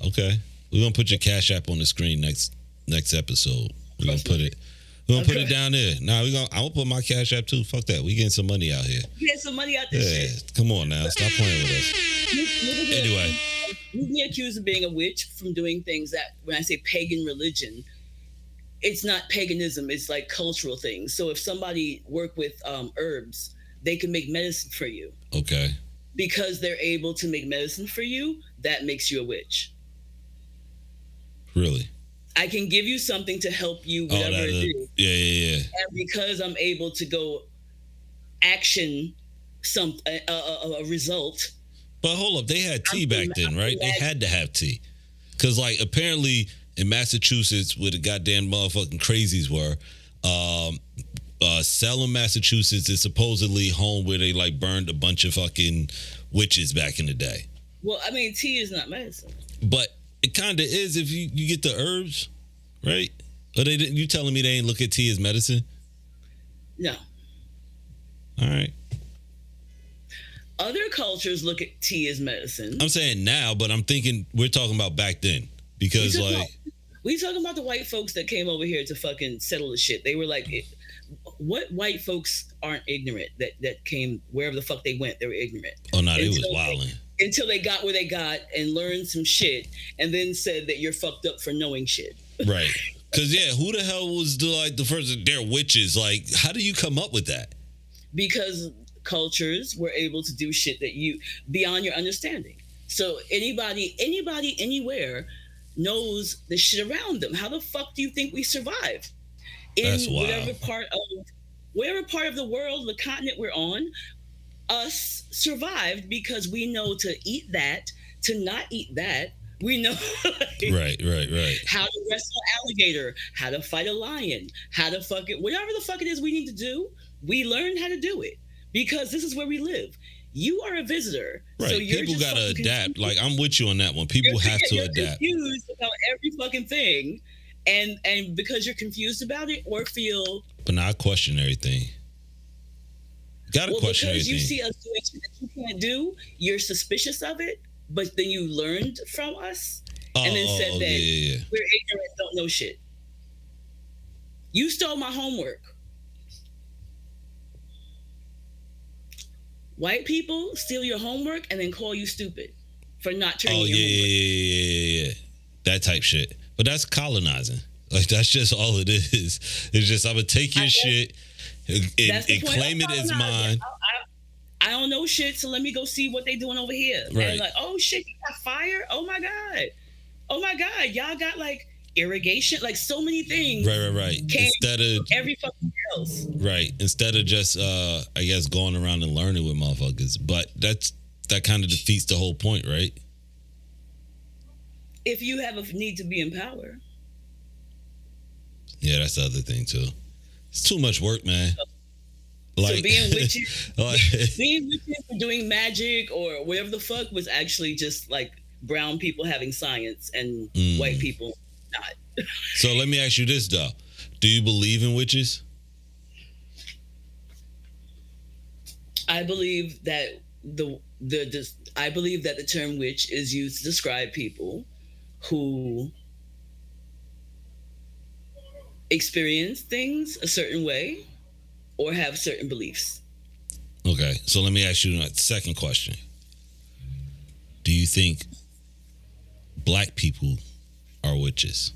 Okay. We're gonna put your cash app on the screen next episode. We're gonna put it. We're gonna put it down there. Nah, I'm gonna put my cash app too. Fuck that. We getting some money out here. We getting some money out there. Yeah, come on now. Stop playing with us. Anyway. You've been accused of being a witch from doing things that, when I say pagan religion, it's not paganism, it's like cultural things. So if somebody work with herbs, they can make medicine for you. Okay. Because they're able to make medicine for you, that makes you a witch. Really? I can give you something to help you, whatever it is. Yeah. And because I'm able to go action a result. But hold up, they had tea back then, right? They had to have tea. Because, like, apparently in Massachusetts, where the goddamn motherfucking crazies were, Salem, Massachusetts is supposedly home where they, like, burned a bunch of fucking witches back in the day. Well, I mean, tea is not medicine. But it kind of is if you get the herbs, right? Or you telling me they ain't look at tea as medicine? No. All right. Other cultures look at tea as medicine. I'm saying now, but I'm thinking we're talking about back then. Because, we talking about the white folks that came over here to fucking settle the shit. They were like, what white folks aren't ignorant that came wherever the fuck they went? They were ignorant. Oh, no, they was wilding. Until they got where they got and learned some shit and then said that you're fucked up for knowing shit. Right. Because, who the hell was the first? They're witches. like, how do you come up with that? Because cultures were able to do shit that you beyond your understanding. So anybody anywhere knows the shit around them. How the fuck do you think we survive in whatever part of the world, the continent we're on? Us survived because we know to eat that, to not eat that. We know right how to wrestle an alligator, how to fight a lion, how to whatever the fuck it is we need to do. We learned how to do it. Because this is where we live. You are a visitor. Right. So people got to adapt. Confused. Like, I'm with you on that one. People have to adapt. You're confused about every fucking thing. And because you're confused about it or feel... But not question everything. Got to question everything. Because you see us doing shit that you can't do, you're suspicious of it, but then you learned from us and then said that we're ignorant, don't know shit. You stole my homework. White people steal your homework and then call you stupid for not turning your homework. Yeah. That type shit. But that's colonizing. Like, that's just all it is. It's just, I'm going to take your shit and claim it as mine. I don't know shit, so let me go see what they doing over here. Right. And like, oh shit, you got fire? Oh my God. Y'all got like irrigation, like so many things. Right. Instead of every fucking else. Right. Instead of just I guess going around and learning with motherfuckers. But that kind of defeats the whole point, right? If you have a need to be in power. Yeah, that's the other thing too. It's too much work, man. Like, so being witches for doing magic or whatever the fuck was actually just like brown people having science and white people not. So let me ask you this though. Do you believe in witches? I believe that I believe that the term witch is used to describe people who experience things a certain way or have certain beliefs. Okay, so let me ask you a second question. Do you think black people are witches?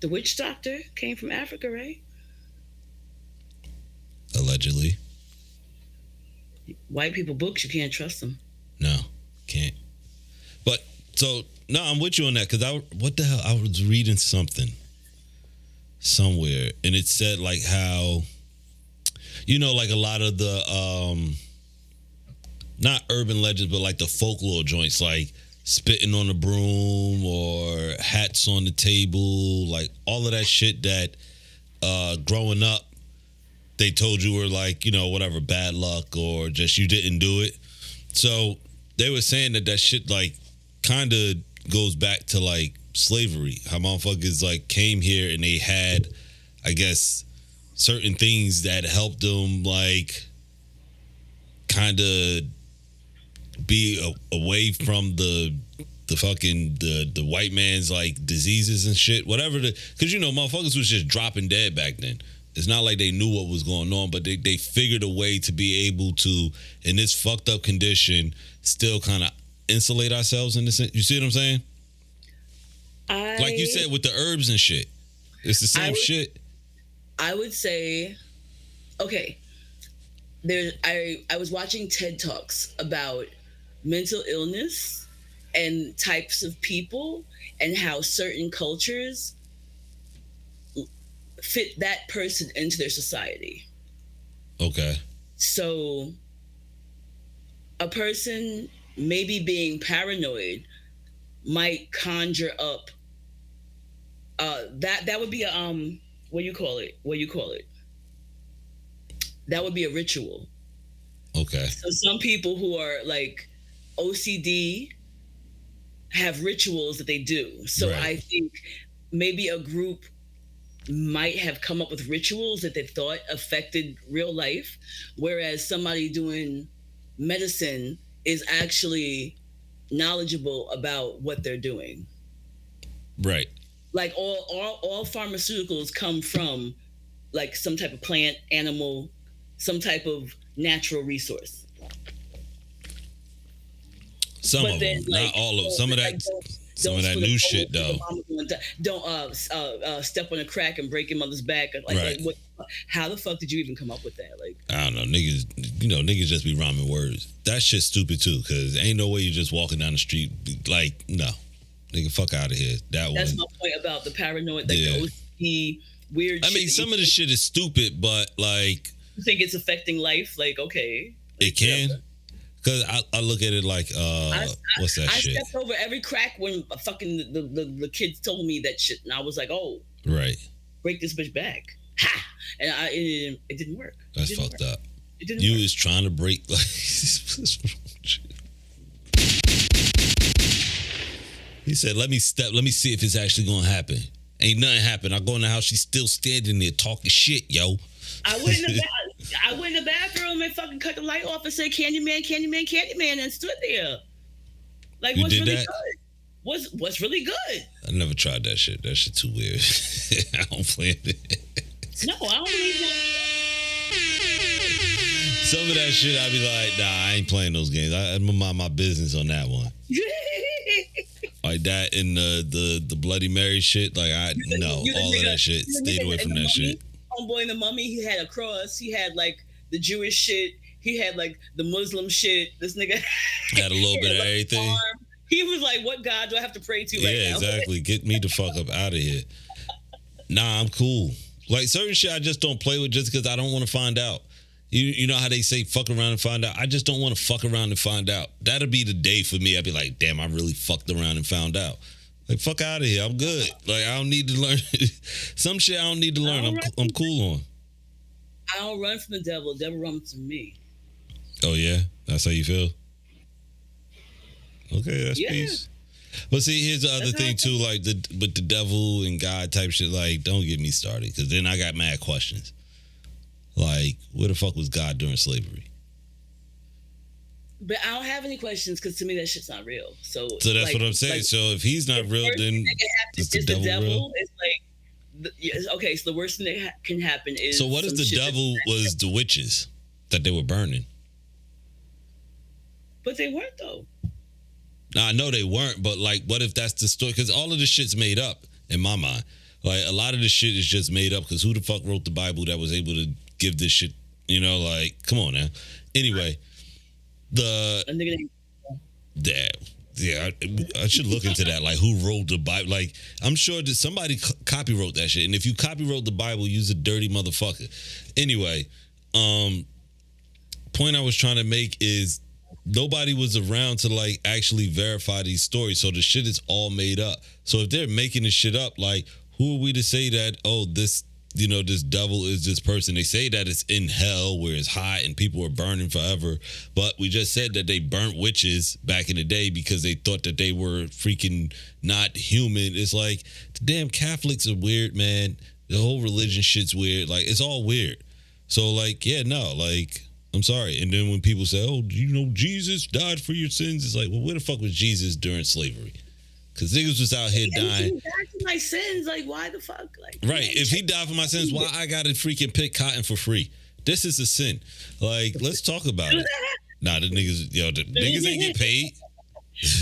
The witch doctor came from Africa, right? Allegedly. White people books, you can't trust them. No, can't. But so no, I'm with you on that because what the hell? I was reading something somewhere, and it said like how, like a lot of the not urban legends, but like the folklore joints, like spitting on the broom or hats on the table, like all of that shit that growing up they told you were like, whatever, bad luck or just you didn't do it. So they were saying that shit like kind of goes back to like slavery. How motherfuckers like came here and they had, I guess, certain things that helped them like kind of be away from the fucking the white man's like diseases and shit, whatever. Because motherfuckers was just dropping dead back then. It's not like they knew what was going on, but they figured a way to be able to, in this fucked up condition, still kind of insulate ourselves in this. You see what I'm saying? Like you said with the herbs and shit, it's the same shit. I would say, okay, I was watching TED Talks about mental illness and types of people and how certain cultures fit that person into their society. Okay. So a person maybe being paranoid might conjure up that would be a what do you call it? That would be a ritual. Okay. So some people who are like OCD have rituals that they do. So right. I think maybe a group might have come up with rituals that they thought affected real life, whereas somebody doing medicine is actually knowledgeable about what they're doing. Right. Like all pharmaceuticals come from like some type of plant, animal, some type of natural resource. Some of them, not all of some of that. Some of that new shit, though. Don't step on a crack and break your mother's back. Right. Like, how the fuck did you even come up with that? Like, I don't know, niggas just be rhyming words. That shit's stupid too, because ain't no way you just walking down the street like, no, nigga, fuck out of here. That's my point about the paranoid, like the OCD weird. I mean, some of the shit is stupid, but like, you think it's affecting life? Like, okay, it can. Because I look at it like, what's that shit? I stepped over every crack when fucking the kids told me that shit. And I was like, oh. Right. Break this bitch back. Ha! And it didn't work. That's fucked up. It didn't work. You was trying to break, like, he said, let me see if it's actually going to happen. Ain't nothing happen. I go in the house, she's still standing there talking shit, yo. I went in the bathroom and fucking cut the light off and said, Candyman, Candyman, Candyman, and stood there. Like, what's really good? What's really good? I never tried that shit. That shit too weird. I don't play it. No, I don't believe that. Some of that shit, I be like, nah, I ain't playing those games. I'm gonna mind my business on that one. Like that and the Bloody Mary shit. Like, all of that shit. Stayed away from that shit. Homeboy in The Mummy, he had a cross. He had like the Jewish shit. He had like the Muslim shit. This nigga had a little bit of everything. He was like, what God do I have to pray to right now? Yeah, exactly. Get me the fuck up out of here. Nah, I'm cool. Like certain shit I just don't play with just because I don't want to find out. You know how they say fuck around and find out? I just don't want to fuck around and find out. That'll be the day for me. I'd be like, damn, I really fucked around and found out. Like, fuck out of here. I'm good. Like, I don't need to learn. Some shit I don't need to learn. I'm cool on. I don't run from the devil. The devil runs from me. Oh, yeah? That's how you feel? Okay, that's peace. But see, here's the other thing too, like with the devil and God type shit. Like, don't get me started, because then I got mad questions. Like, where the fuck was God during slavery? But I don't have any questions, because to me that shit's not real. So that's like, what I'm saying. So if he's not real, then is the devil real? It's like, okay, so the worst thing that can happen is. So what if the devil was the witches that they were burning? But they weren't, though. Now, I know they weren't, but like, what if that's the story? Because all of this shit's made up in my mind. Like, a lot of this shit is just made up, because who the fuck wrote the Bible that was able to give this shit? You know, like, come on now. Anyway, I should look into that. Like, who wrote the Bible? Like, I'm sure that somebody copywrote that shit. And if you copywrote the Bible, you's a dirty motherfucker. Anyway, point I was trying to make is nobody was around to like actually verify these stories. So the shit is all made up. So if they're making this shit up, like, who are we to say that, oh, this, you know, this devil is this person? They say that it's in hell where it's hot and people are burning forever. But we just said that they burnt witches back in the day because they thought that they were freaking not human. It's like, the damn Catholics are weird, man. The whole religion shit's weird. Like, it's all weird. So, like, yeah, no, like, I'm sorry. And then when people say, oh, you know, Jesus died for your sins, it's like, well, where the fuck was Jesus during slavery? Because niggas was out here dying. He died for my sins. Like, why the fuck? Like, right. If he died for my sins, why I gotta freaking pick cotton for free? This is a sin. Like, let's talk about it. Nah, the niggas ain't get paid.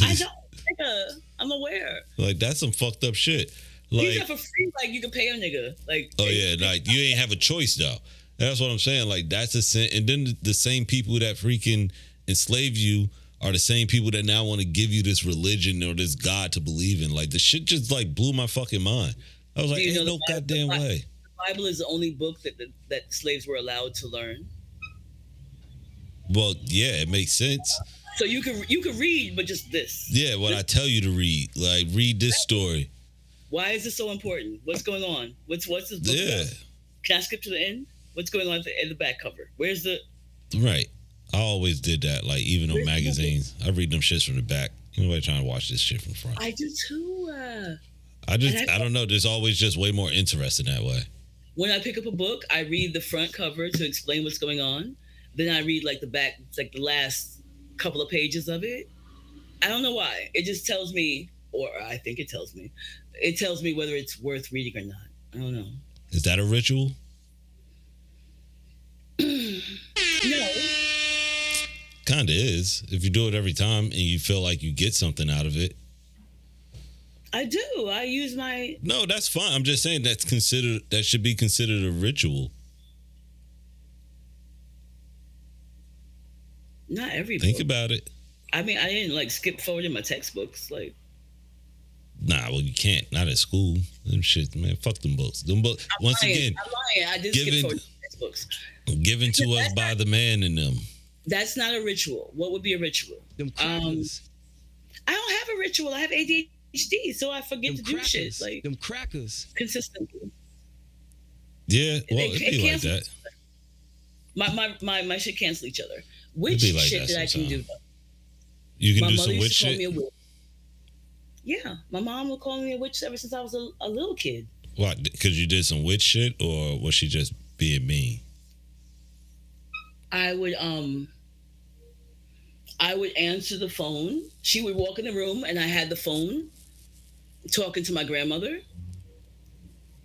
I don't, nigga. I'm aware. Like, that's some fucked up shit. Like, he's not for free. Like, you can pay a nigga. Like, oh yeah, like, you ain't have a choice though. That's what I'm saying. Like, that's a sin. And then the same people that freaking enslave you are the same people that now want to give you this religion or this God to believe in. Like, the shit just like blew my fucking mind. I was like, ain't no goddamn way. The Bible is the only book that slaves were allowed to learn. Well, yeah, it makes sense. So you can read, but just this. Yeah, what I tell you to read. Like, read this story. Why is this so important? What's going on? What's this book about? Can I skip to the end? What's going on at the back cover? Where's the... Right. I always did that. Like, even on magazines, I read them shits from the back. Nobody trying to watch this shit from front. I do too. I don't know. There's always just way more interesting that way. When I pick up a book, I read the front cover to explain what's going on. Then I read like the back, like the last couple of pages of it. I don't know why. It just tells me, or I think it tells me whether it's worth reading or not. I don't know. Is that a ritual? No. Kind of is. If you do it every time and you feel like you get something out of it. I do. I use my... No, that's fine. I'm just saying that should be considered a ritual. Not every book. Think about it. I mean, I didn't like skip forward in my textbooks. Like, nah, well, you can't. Not at school. Them shit, man. Fuck them books. Them books. Once again, I'm lying. I did skip forward in my textbooks. Given to us by the man in them. That's not a ritual. What would be a ritual? Them crackers. I don't have a ritual. I have ADHD, so I forget to do shit like them crackers consistently. Yeah, well, it'd be like that. My shit cancel each other. Which like shit that I can do? Though? You can do some witch shit. Yeah, my mom would call me a witch ever since I was a little kid. What? Because you did some witch shit, or was she just being mean? I would answer the phone. She would walk in the room and I had the phone talking to my grandmother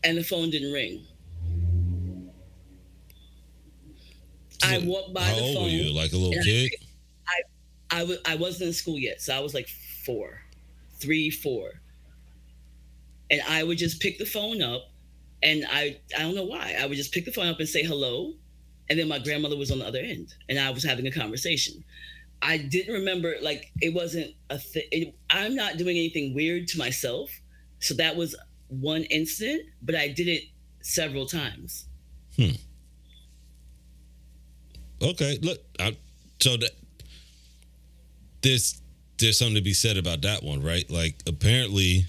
and the phone didn't ring. I walked by the phone. How old were you? Like a little kid? I wasn't in school yet, so I was like 3, 4. And I would just pick the phone up and I don't know why. I would just pick the phone up and say hello. And then my grandmother was on the other end and I was having a conversation. I didn't remember, like, it wasn't a thing. I'm not doing anything weird to myself. So that was one incident, but I did it several times. Okay, look, so that there's something to be said about that one, right? Like, apparently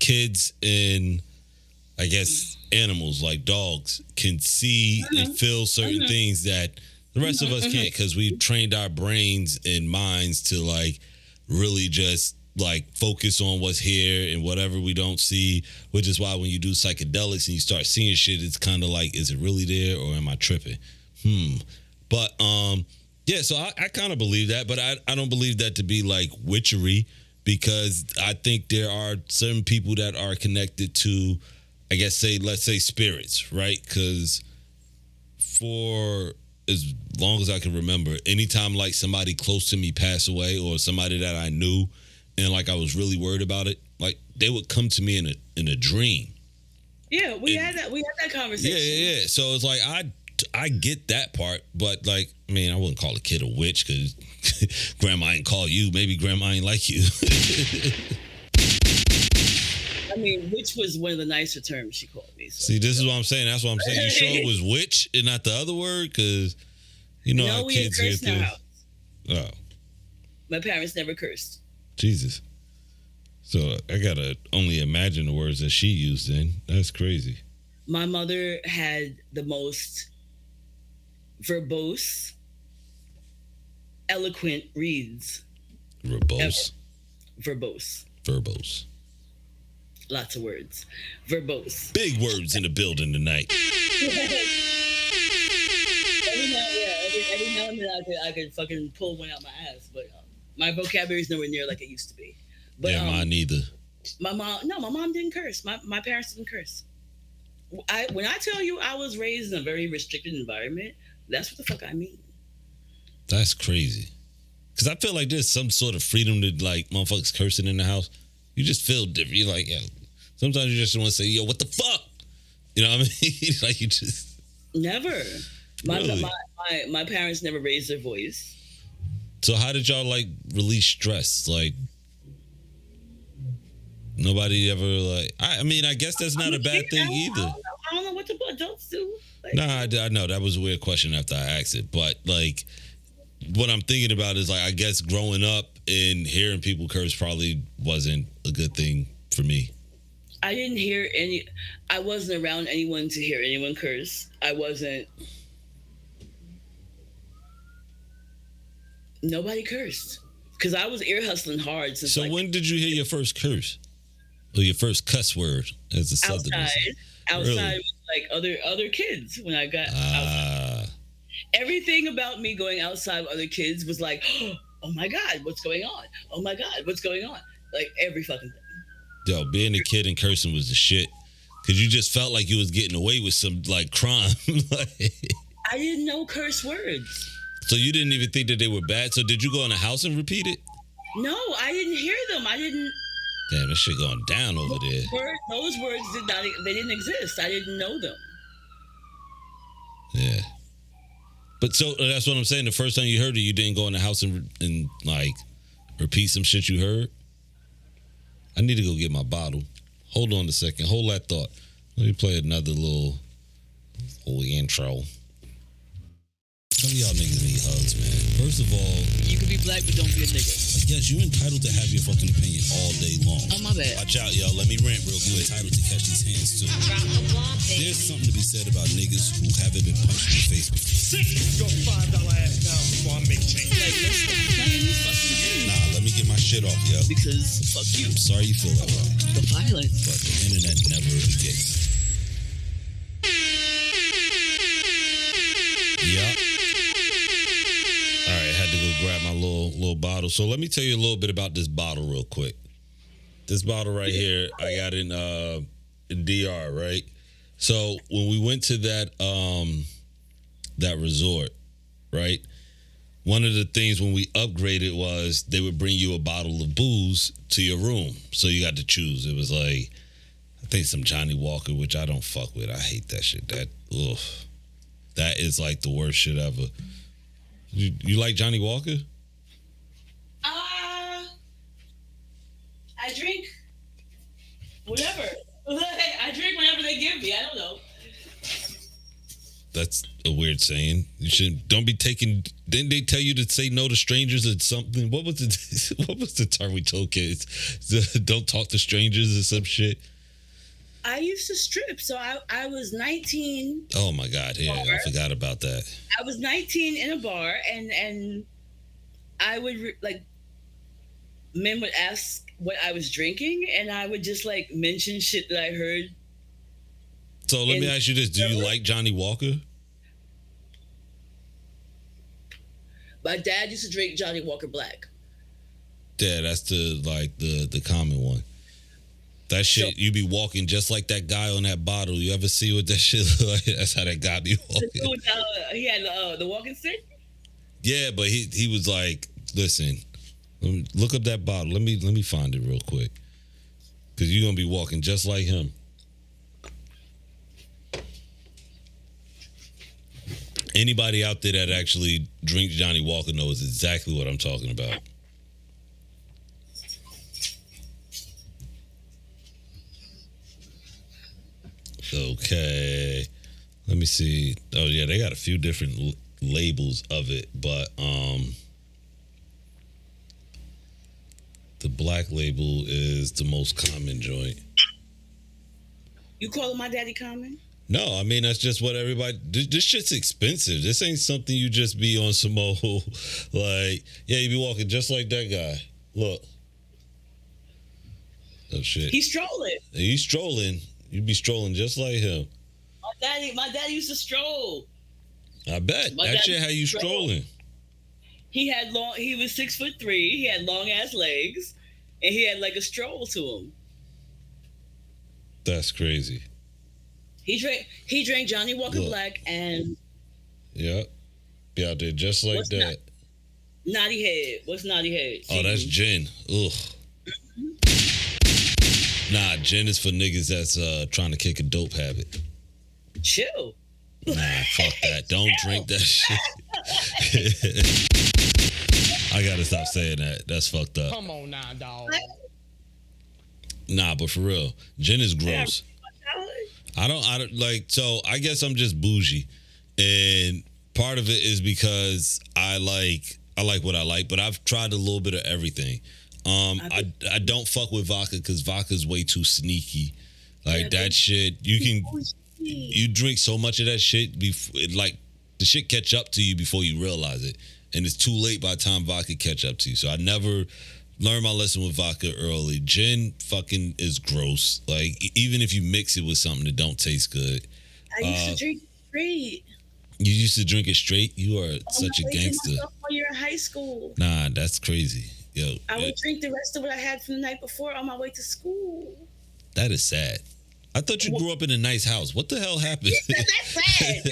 kids and, I guess, animals like dogs can see and feel certain things that the rest of us can't, because we've trained our brains and minds to like really just like focus on what's here and whatever we don't see, which is why when you do psychedelics and you start seeing shit, it's kind of like, is it really there or am I tripping? But yeah, so I kind of believe that, but I don't believe that to be like witchery, because I think there are certain people that are connected to, I guess, let's say spirits, right? Because for as long as I can remember, anytime like somebody close to me passed away or somebody that I knew and like I was really worried about it, like they would come to me in a dream. Yeah, we had that conversation. Yeah. So it's like I get that part, but like, I mean, I wouldn't call a kid a witch because grandma ain't call you. Maybe grandma ain't like you. I mean, witch was one of the nicer terms she called me. So. See, this is what I'm saying. That's what I'm saying. You sure it was witch and not the other word? Because you know how kids hear things. Oh, my parents never cursed. Jesus. So I gotta only imagine the words that she used. Then that's crazy. My mother had the most verbose, eloquent reads. Verbose. Verbose. Lots of words. Verbose. Big words in the building tonight. Every now and then I could fucking pull one out my ass, but my vocabulary is nowhere near like it used to be. But, yeah, mine neither. My mom didn't curse. My parents didn't curse. When I tell you I was raised in a very restricted environment, that's what the fuck I mean. That's crazy. Because I feel like there's some sort of freedom to like motherfuckers cursing in the house. You just feel different. You're like, yeah. Sometimes you just want to say, yo, what the fuck? You know what I mean? Like you just never. Really? My parents never raised their voice. So how did y'all like release stress? Like nobody ever like. I mean, I guess that's not a bad thing either. I don't know what the adults do. Like, nah, I know that was a weird question after I asked it, but like, what I'm thinking about is like, I guess growing up and hearing people curse probably wasn't a good thing for me. I didn't hear I wasn't around anyone to hear anyone curse. Nobody cursed because I was ear hustling hard since. So when did you hear your first curse or your first cuss word as a Southerner? Outside Really? with like other kids when I got outside. Everything about me going outside with other kids was like, oh my God, what's going on? Oh my God, what's going on? Like every fucking thing. Yo, being a kid and cursing was the shit. Cause you just felt like you was getting away with some like crime. I didn't know curse words. So you didn't even think that they were bad? So did you go in the house and repeat it? No, I didn't hear them. I didn't. Damn, this shit going down over there. Those words they didn't exist. I didn't know them. Yeah. But so that's what I'm saying. The first time you heard it, you didn't go in the house and like repeat some shit you heard? I need to go get my bottle. Hold on a second. Hold that thought. Let me play another little intro. Some of y'all niggas need hugs, man. First of all, you can be black, but don't be a nigga. Yes, you're entitled to have your fucking opinion all day long. Oh, my bad. Watch out, y'all. Let me rant real quick. You're entitled to catch these hands, too. There's something to be said about niggas who haven't been punched in the face before. Sit your $5 ass down before I make change. Like, let's stop playing these fucking games. Nah, let me get my shit off, yo. Because fuck you. I'm sorry you feel that way. The violence. But the internet never forgets. Yeah. All right, had to go grab my little bottle. So let me tell you a little bit about this bottle real quick. This bottle right here, I got in DR, right? So when we went to that resort, right? One of the things when we upgraded was they would bring you a bottle of booze to your room. So you got to choose. It was like, I think some Johnny Walker, which I don't fuck with. I hate that shit. That is like the worst shit ever. You like Johnny Walker? I drink whatever. I drink whatever they give me. I don't know. That's a weird saying. Don't be taking. Didn't they tell you to say no to strangers or something? What was the term we told kids? Don't talk to strangers or some shit. I used to strip, so I was 19. Oh my God! Yeah, I forgot about that. I was 19 in a bar, and I would men would ask what I was drinking, and I would just like mention shit that I heard. So let me ask you this: do you like Johnny Walker? My dad used to drink Johnny Walker Black. Yeah, that's the common one. That shit, you be walking just like that guy on that bottle. You ever see what that shit look like? That's how that guy be walking. He had the walking stick? Yeah, but he was like, listen, look up that bottle. Let me find it real quick. Because you're going to be walking just like him. Anybody out there that actually drinks Johnny Walker knows exactly what I'm talking about. Okay, let me see. Oh yeah, they got a few different labels of it, but the black label is the most common joint. You calling my daddy common? No, I mean that's just what everybody. This shit's expensive. This ain't something you just be on some old like. Yeah, you be walking just like that guy. Look. Oh shit. He's strolling. He's strolling. You be strolling just like him. My daddy used to stroll. I bet. That's shit how you strolling. He was 6'3". He had long ass legs, and he had like a stroll to him. That's crazy. He drank Johnny Walker Black and be out there just like that. Naughty Head. What's Naughty Head? Oh, that's gin. Ugh. Nah, gin is for niggas that's trying to kick a dope habit. Chill. Nah, fuck that. Don't drink that shit. I gotta stop saying that. That's fucked up. Come on now, dog. Nah, but for real, gin is gross. I don't like. So I guess I'm just bougie, and part of it is because I like what I like, but I've tried a little bit of everything. I don't fuck with vodka because vodka's way too sneaky. Like that shit, you drink so much of that shit before like the shit catch up to you before you realize it, and it's too late by the time vodka catch up to you. So I never learned my lesson with vodka early. Gin fucking is gross. Like even if you mix it with something that don't taste good. I used to drink straight. You used to drink it straight? You are such a gangster. When you're in high school. Nah, that's crazy. Yo, I would drink the rest of what I had from the night before on my way to school. That is sad. I thought you grew up in a nice house. What the hell happened? That's sad.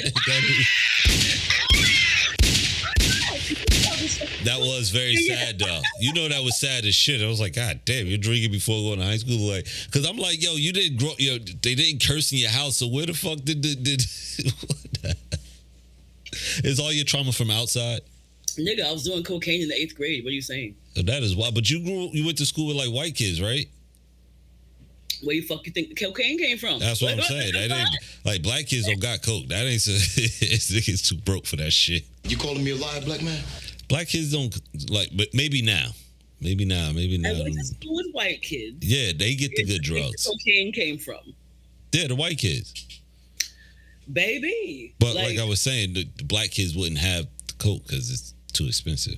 That was very sad, though. You know that was sad as shit. I was like, God damn, you're drinking before going to high school, like, because I'm like, yo, you didn't grow. Yo, they didn't curse in your house, so where the fuck did is all your trauma from outside? Nigga, I was doing cocaine in the 8th grade. What are you saying? That is wild. But you went to school with like white kids, right? Where you fuck you think the cocaine came from? That's what I'm saying. That ain't like black kids don't got coke. That ain't niggas too broke for that shit. You calling me a liar, black man? Black kids don't like, but maybe now. Maybe now. I went to school with white kids. Yeah, they get the good drugs. The cocaine came from. Yeah, the white kids. Baby. But like I was saying, the black kids wouldn't have the coke because it's too expensive.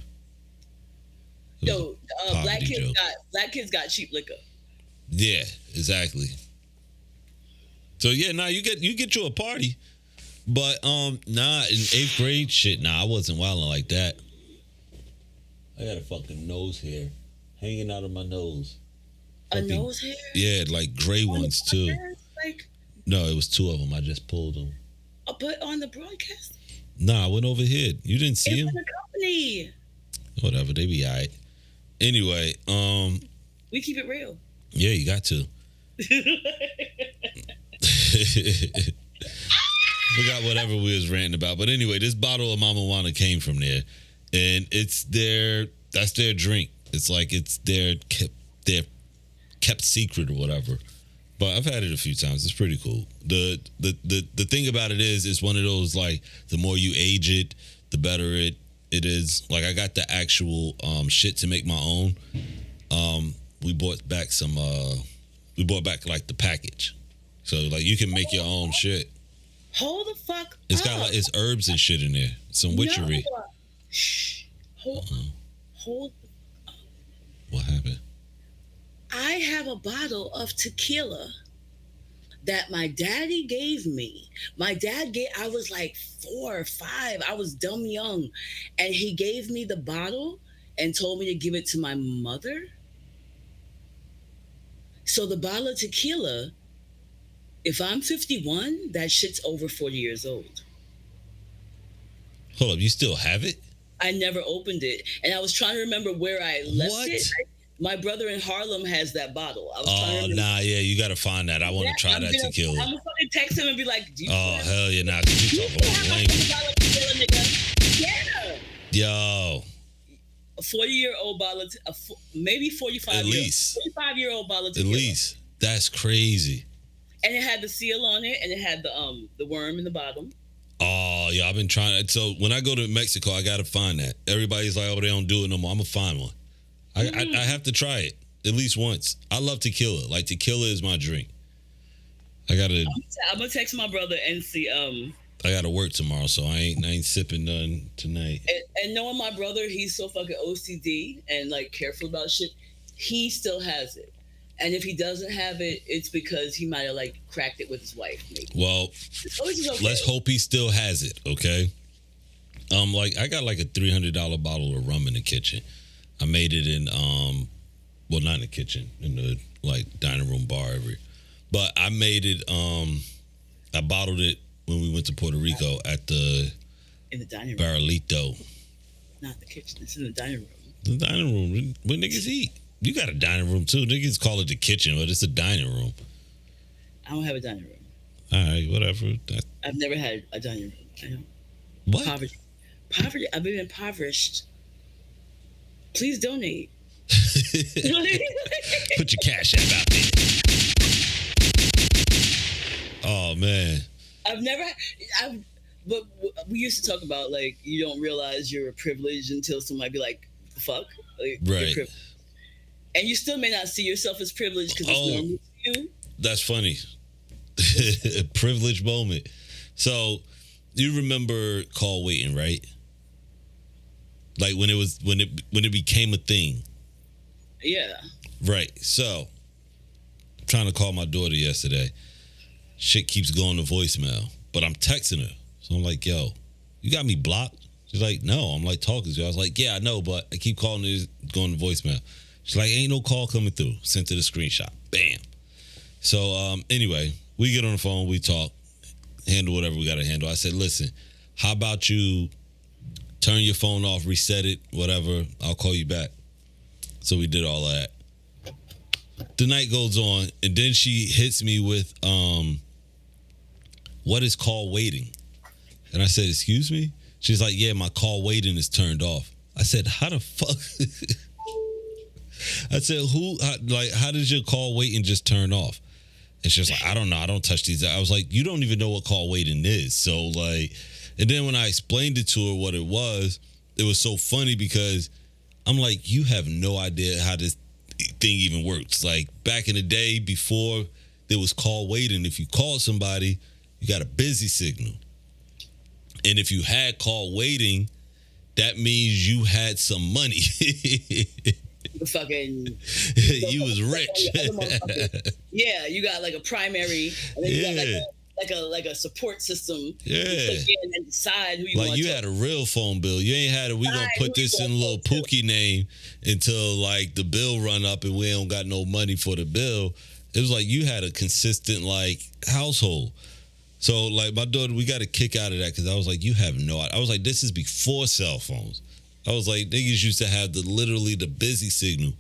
Yo, black kids got cheap liquor. Yeah, exactly. So yeah, you get you a party, but in 8th grade, shit, I wasn't wilding like that. I got a fucking nose hair hanging out of my nose. A nose hair? Yeah, like gray ones too. No, it was 2 of them. I just pulled them. But on the broadcast? Nah, I went over here. You didn't see him? It's in the company. Whatever, they be all right. Anyway, we keep it real. Yeah, you got to. Forgot whatever we was ranting about. But anyway, this bottle of Mama Juana came from there. And that's their drink. It's like it's their kept secret or whatever. But I've had it a few times. It's pretty cool. The thing about it is, it's one of those, like, the more you age it, the better it is. Like, I got the actual shit to make my own. We bought back like the package. So like you can make your own shit. Hold the fuck It's up. got like it's herbs and shit in there. Some witchery. No. Shh. Hold. What happened? I have a bottle of tequila that my daddy gave me. I was like 4 or 5. I was dumb young. And he gave me the bottle and told me to give it to my mother. So the bottle of tequila, if I'm 51, that shit's over 40 years old. Hold up, you still have it? I never opened it. And I was trying to remember where I left it. My brother in Harlem has that bottle. I was trying to nah, yeah, you got to find that. I want to try that tequila. I'm going to text him and be like, hell yeah, nah, because you talking about language. Yeah. Yo. A 40-year-old bottle, maybe 45 At least. 45-year-old bottle of At tequila. least. That's crazy. And it had the seal on it, and it had the worm in the bottom. Oh, yeah, I've been trying. So when I go to Mexico, I got to find that. Everybody's like, oh, they don't do it no more. I'm going to find one. I have to try it at least once. I love tequila. Like, tequila is my drink. I'm gonna text my brother and see. I gotta work tomorrow, so I ain't sipping none tonight. And knowing my brother, he's so fucking OCD and like careful about shit. He still has it, and if he doesn't have it, it's because he might have like cracked it with his wife. Maybe. Well, okay. Let's hope he still has it. Okay. Like I got like a $300 bottle of rum in the kitchen. I made it in well, not in the kitchen, in the like dining room bar but I made it I bottled it when we went to Puerto Rico in the dining room. Barrilito. Not the kitchen, it's in the dining room. The dining room where niggas eat. You got a dining room too. Niggas call it the kitchen, but it's a dining room. I don't have a dining room. All right, whatever. I've never had a dining room. I know. What? Poverty. I've been impoverished. Please donate. Put your cash app out there. Oh man. But we used to talk about like you don't realize you're privileged until somebody be like, "The fuck?" Like, right. And you still may not see yourself as privileged because it's normal to you. That's funny. A privileged moment. So you remember call waiting, right? Like when it became a thing. Yeah. Right. So I'm trying to call my daughter yesterday. Shit keeps going to voicemail, but I'm texting her. So I'm like, yo, you got me blocked? She's like, no. I'm like talking to you. I was like, yeah, I know, but I keep calling it going to voicemail. She's like, ain't no call coming through. Sent her the screenshot. Bam. So anyway, we get on the phone, we talk, handle whatever we got to handle. I said, listen, how about you turn your phone off, reset it, whatever. I'll call you back. So we did all that. The night goes on, and then she hits me with, what is call waiting? And I said, excuse me? She's like, yeah, my call waiting is turned off. I said, how the fuck? I said, how does your call waiting just turn off? And she's like, I don't know. I don't touch these. I was like, you don't even know what call waiting is. So like, and then when I explained it to her what it was so funny because I'm like, you have no idea how this thing even works. Like back in the day before there was call waiting, if you called somebody, you got a busy signal. And if you had call waiting, that means you had some money. Fucking you was rich. Yeah, you got like a primary, and then you got like a support system. Yeah, and decide who you want. Like you had a real phone bill. You ain't had we gonna put this in a little Pookie name until like the bill run up and we don't got no money for the bill. It was like you had a consistent like household. So like my daughter, we got a kick out of that because I was like, you have no. I was like, this is before cell phones. I was like, niggas used to have literally the busy signal.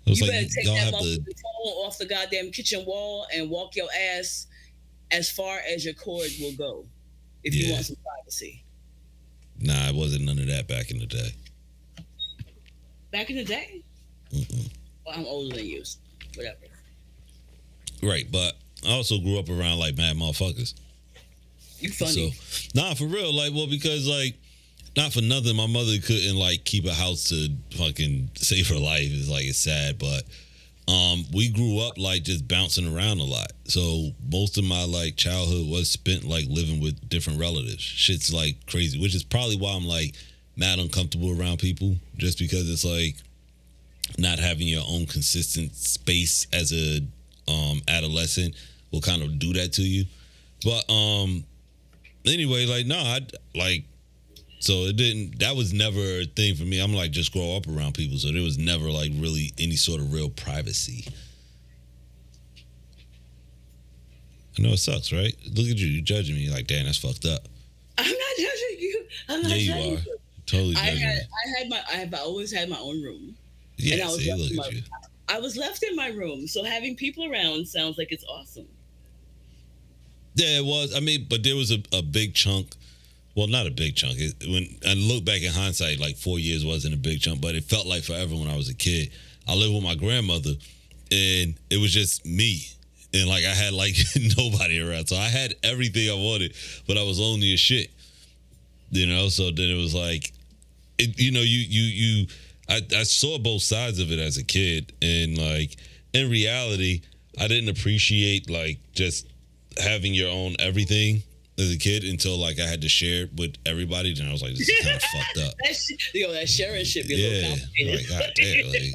I was you like, better take y'all that have phone off the goddamn kitchen wall and walk your ass as far as your cord will go if you want some privacy. Nah, it wasn't none of that back in the day. Back in the day? Mm-mm. Well, I'm older than you. Whatever. Right, but I also grew up around like mad motherfuckers. You funny. So, nah, for real. Like, well, because like, not for nothing, my mother couldn't like keep a house to fucking save her life. It's sad, but we grew up like just bouncing around a lot. So most of my like childhood was spent like living with different relatives. Shit's like crazy, which is probably why I'm like mad uncomfortable around people, just because it's like not having your own consistent space as a adolescent will kind of do that to you. But anyway, like no, I like so it didn't. That was never a thing for me. I'm like just grow up around people, so there was never like really any sort of real privacy. I know it sucks, right? Look at you, you judging me like, damn, that's fucked up. I'm not judging you. I'm not yeah, judging you are. Totally judging me. I've always had my own room. Yeah, and I was see, left look in at you. I was left in my room, so having people around sounds like it's awesome. Yeah, it was. I mean, but there was a big chunk. Well, not a big chunk. When I look back in hindsight, like 4 years wasn't a big chunk, but it felt like forever when I was a kid. I lived with my grandmother, and it was just me. And like I had like nobody around. So I had everything I wanted, but I was lonely as shit. You know, so then it was like I saw both sides of it as a kid, and like in reality, I didn't appreciate like just having your own everything as a kid until like I had to share it with everybody. Then I was like, this is kind of fucked up. That sharing shit be a little complicated. Like, God damn, like,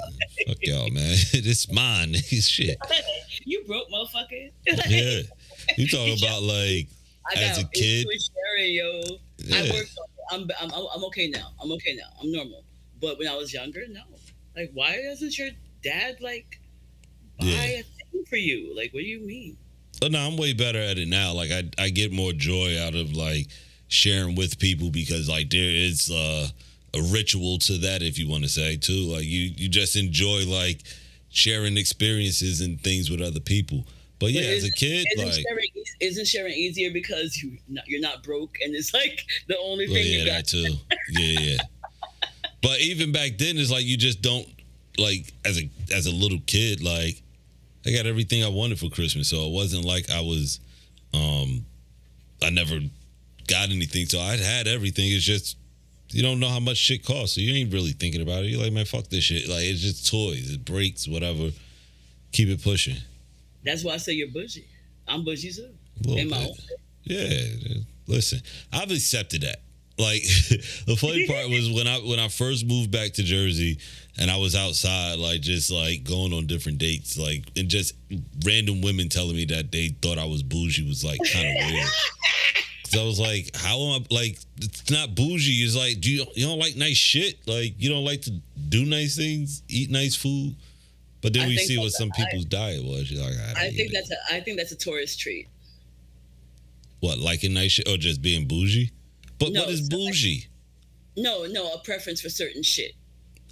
fuck y'all, man. It's mine. It's shit. You broke, motherfucker. Yeah. You talking about like as a kid. Sharing, yo. Yeah. I worked. I'm okay now. I'm normal. But when I was younger, no. Like, why doesn't your dad like buy a thing for you? Like, what do you mean? But no, I'm way better at it now. Like I get more joy out of like sharing with people because like there is a ritual to that, if you want to say too. Like you just enjoy like sharing experiences and things with other people. But yeah, as a kid, isn't sharing easier because you're not broke and it's like the only thing you got? That too. Yeah. But even back then, it's like you just don't like as a little kid, like I got everything I wanted for Christmas, so it wasn't like I was I never got anything, so I had everything. It's just you don't know how much shit costs, so you ain't really thinking about it. You're like, man, fuck this shit. Like it's just toys, it breaks, whatever. Keep it pushing. That's why I say you're bougie. I'm bougie too. In my own. Yeah, listen, I've accepted that. Like the funny part was when I first moved back to Jersey and I was outside like just like going on different dates like and just random women telling me that they thought I was bougie was like kind of weird. Cause I was like, how am I like? It's not bougie. It's like, you don't like nice shit? Like you don't like to do nice things, eat nice food? But then we see what some people's diet was. You're like, I think that's a tourist trait. What, liking nice shit or just being bougie? But no, what is bougie? No, a preference for certain shit.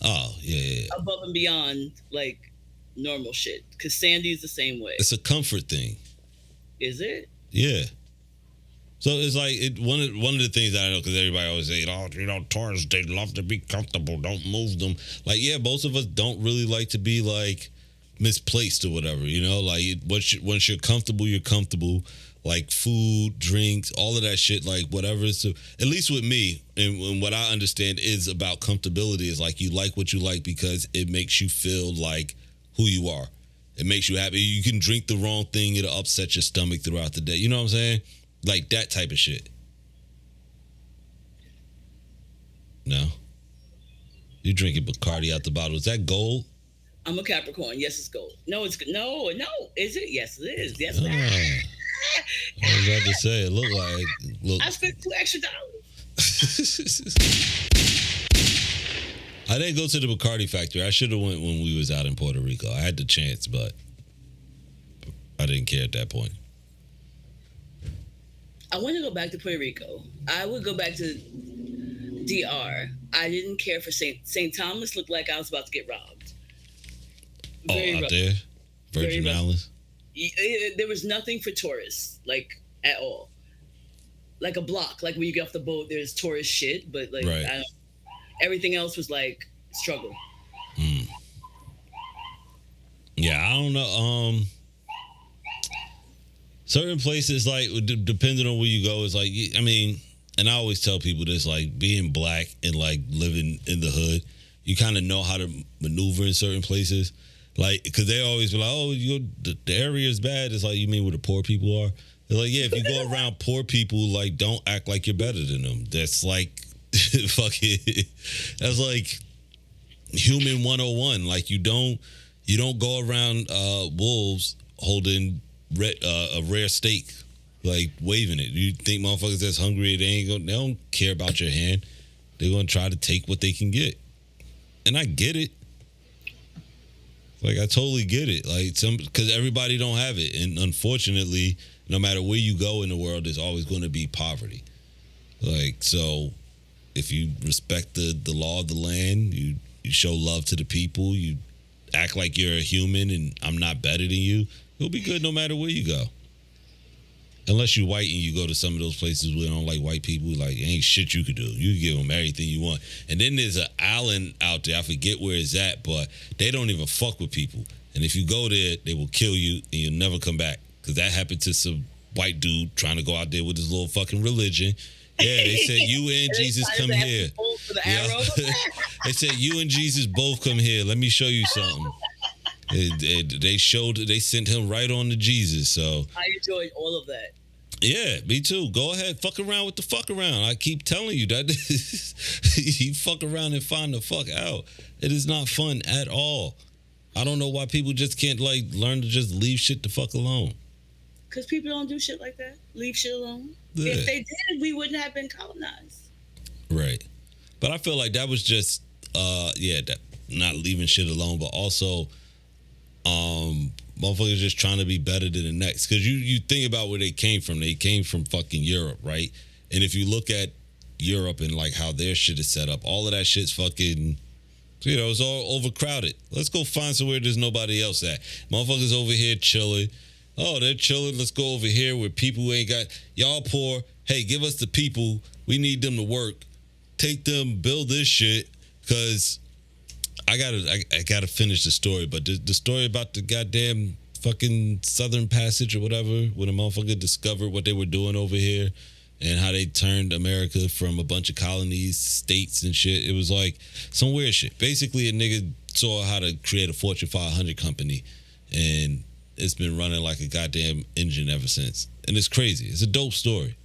Oh, yeah. Above and beyond, like, normal shit. Because Sandy's the same way. It's a comfort thing. Is it? Yeah. So it's like, one of the things that I know, because everybody always say, tourists, they love to be comfortable, don't move them. Like, yeah, most of us don't really like to be, like, misplaced or whatever, you know? Like, once you're comfortable, you're comfortable. Like food, drinks, all of that shit, like whatever. So at least with me, and what I understand is about comfortability is like you like what you like because it makes you feel like who you are. It makes you happy. You can drink the wrong thing, it'll upset your stomach throughout the day. You know what I'm saying? Like that type of shit. No? You drinking Bacardi out the bottle. Is that gold? I'm a Capricorn. Yes, it's gold. No, it's no. Is it? Yes, it is. Yes, it is. I was about to say, it looked like... I spent $2 extra. I didn't go to the Bacardi factory. I should have went when we was out in Puerto Rico. I had the chance, but I didn't care at that point. I want to go back to Puerto Rico. I would go back to DR. I didn't care for St. Thomas. Looked like I was about to get robbed. Out there? Virgin Islands? There was nothing for tourists, like, at all. Like a block. Like, when you get off the boat, there's tourist shit, but, like, right. Everything else was, like, struggle. Yeah, I don't know. Certain places, like, depending on where you go, is like, I mean, and I always tell people this, like, being black and, like, living in the hood, you kind of know how to maneuver in certain places. Like, because they always be like, oh, the area is bad. It's like, you mean where the poor people are? They're like, yeah, if you go around poor people, like, don't act like you're better than them. That's like, fuck it. That's like, human 101. Like you don't go around wolves holding a rare steak, like waving it. You think motherfuckers that's hungry, they don't care about your hand. They're gonna try to take what they can get. And I get it. Like I totally get it. Like because everybody don't have it, and unfortunately, no matter where you go in the world, there's always going to be poverty. Like so, if you respect the law of the land, you show love to the people, you act like you're a human, and I'm not better than you. You'll be good no matter where you go. Unless you're white and you go to some of those places where they don't like white people, like ain't shit you could do. You can give them everything you want. And then there's an island out there, I forget where it's at, but they don't even fuck with people. And if you go there, they will kill you and you'll never come back. Because that happened to some white dude trying to go out there with his little fucking religion. Yeah, they said you and Jesus come here. Yeah. They said you and Jesus both come here. Let me show you something. They sent him right on to Jesus. So I enjoyed all of that. Yeah, me too. Go ahead, fuck around with the fuck around. I keep telling you that you fuck around and find the fuck out. It is not fun at all. I don't know why people just can't like learn to just leave shit the fuck alone. Because people don't do shit like that. Leave shit alone. Yeah. If they did, we wouldn't have been colonized. Right. But I feel like that was just that not leaving shit alone, but also motherfuckers just trying to be better than the next. Because you think about where they came from. They came from fucking Europe, right? And if you look at Europe and like how their shit is set up, all of that shit's fucking, it's all overcrowded. Let's go find somewhere there's nobody else at. Motherfuckers over here chilling. Oh, they're chilling. Let's go over here where people who ain't got, y'all poor. Hey, give us the people. We need them to work. Take them, build this shit. Because I gotta finish the story, but the story about the goddamn fucking Southern Passage or whatever, when a motherfucker discovered what they were doing over here and how they turned America from a bunch of colonies, states and shit. It was like some weird shit. Basically, a nigga saw how to create a Fortune 500 company, and it's been running like a goddamn engine ever since. And it's crazy. It's a dope story.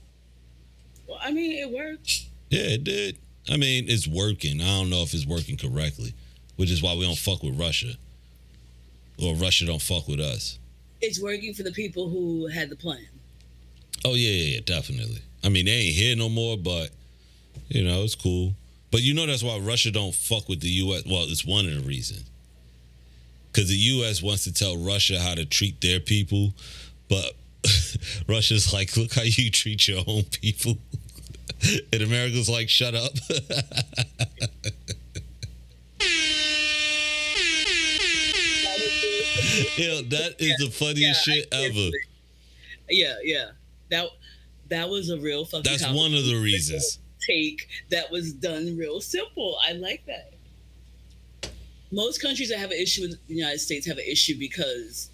Well, I mean, it worked. Yeah, it did. I mean, it's working. I don't know if it's working correctly, which is why we don't fuck with Russia. Or Russia don't fuck with us. It's working for the people who had the plan. Oh, yeah, definitely. I mean, they ain't here no more, but, it's cool. But that's why Russia don't fuck with the U.S. Well, it's one of the reasons. Because the U.S. wants to tell Russia how to treat their people, but Russia's like, look how you treat your own people. And America's like, shut up. That is the funniest shit ever. Yeah. That was a real fucking. That's one of the reasons. Take that was done real simple. I like that. Most countries that have an issue with the United States have an issue because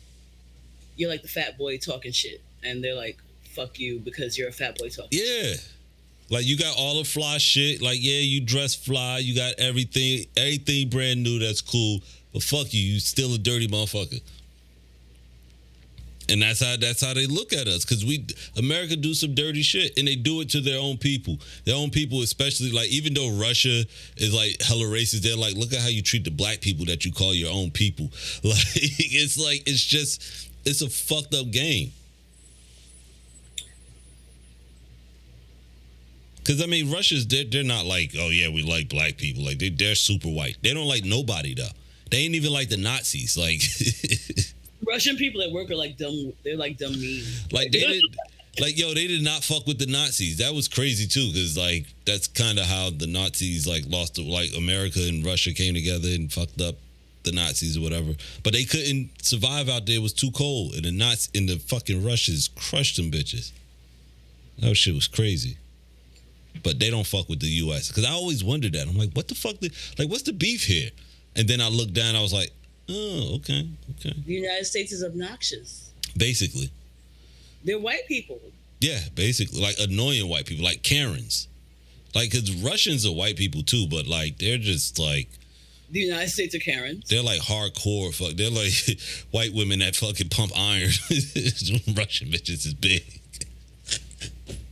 you're like the fat boy talking shit, and they're like, "Fuck you," because you're a fat boy talking. Yeah. Like, you got all the fly shit. Like, yeah, you dress fly. You got everything brand new. That's cool. But fuck you. You still a dirty motherfucker. And that's how they look at us. Because America do some dirty shit. And they do it to their own people. Their own people, especially, like, even though Russia is, like, hella racist, they're like, look at how you treat the black people that you call your own people. Like, it's a fucked up game. Because, I mean, they're not like, oh, yeah, we like black people. Like, they're super white. They don't like nobody, though. They ain't even like the Nazis. Like, Russian people at work are like dumb. They're like dumb mean. Like, they did not fuck with the Nazis. That was crazy, too, because, like, that's kind of how the Nazis, like, America and Russia came together and fucked up the Nazis or whatever. But they couldn't survive out there. It was too cold. And the fucking Russians crushed them bitches. That shit was crazy. But they don't fuck with the U.S. Because I always wondered that. I'm like, what the fuck? What's the beef here? And then I looked down. I was like, oh, okay. The United States is obnoxious. Basically. They're white people. Yeah, basically. Like, annoying white people. Like, Karens. Like, because Russians are white people, too. But, like, they're just, like... The United States are Karens. They're, like, hardcore. They're, like, white women that fucking pump iron. Russian bitches is big.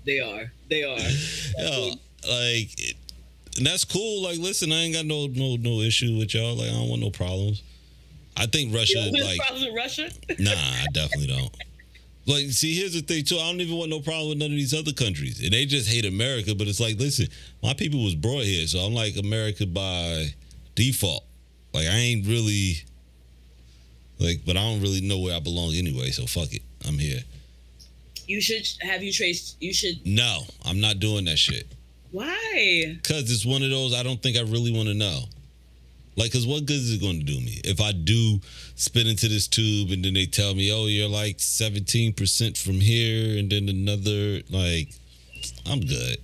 They are. Like, and that's cool. Like, listen, I ain't got no issue with y'all. Like, I don't want no problems. I think Russia, you like, problems with Russia? Nah, I definitely don't. Like, see, here's the thing too. I don't even want no problem with none of these other countries, and they just hate America. But it's like, listen, my people was brought here, so I'm like America by default. Like, I ain't really like, but I don't really know where I belong anyway. So fuck it, I'm here. You should Trace. You should. No, I'm not doing that shit. Why? Because it's one of those I don't think I really want to know. Like, because what good is it going to do me? If I do spit into this tube and then they tell me, oh, you're like 17% from here and then another, like, I'm good.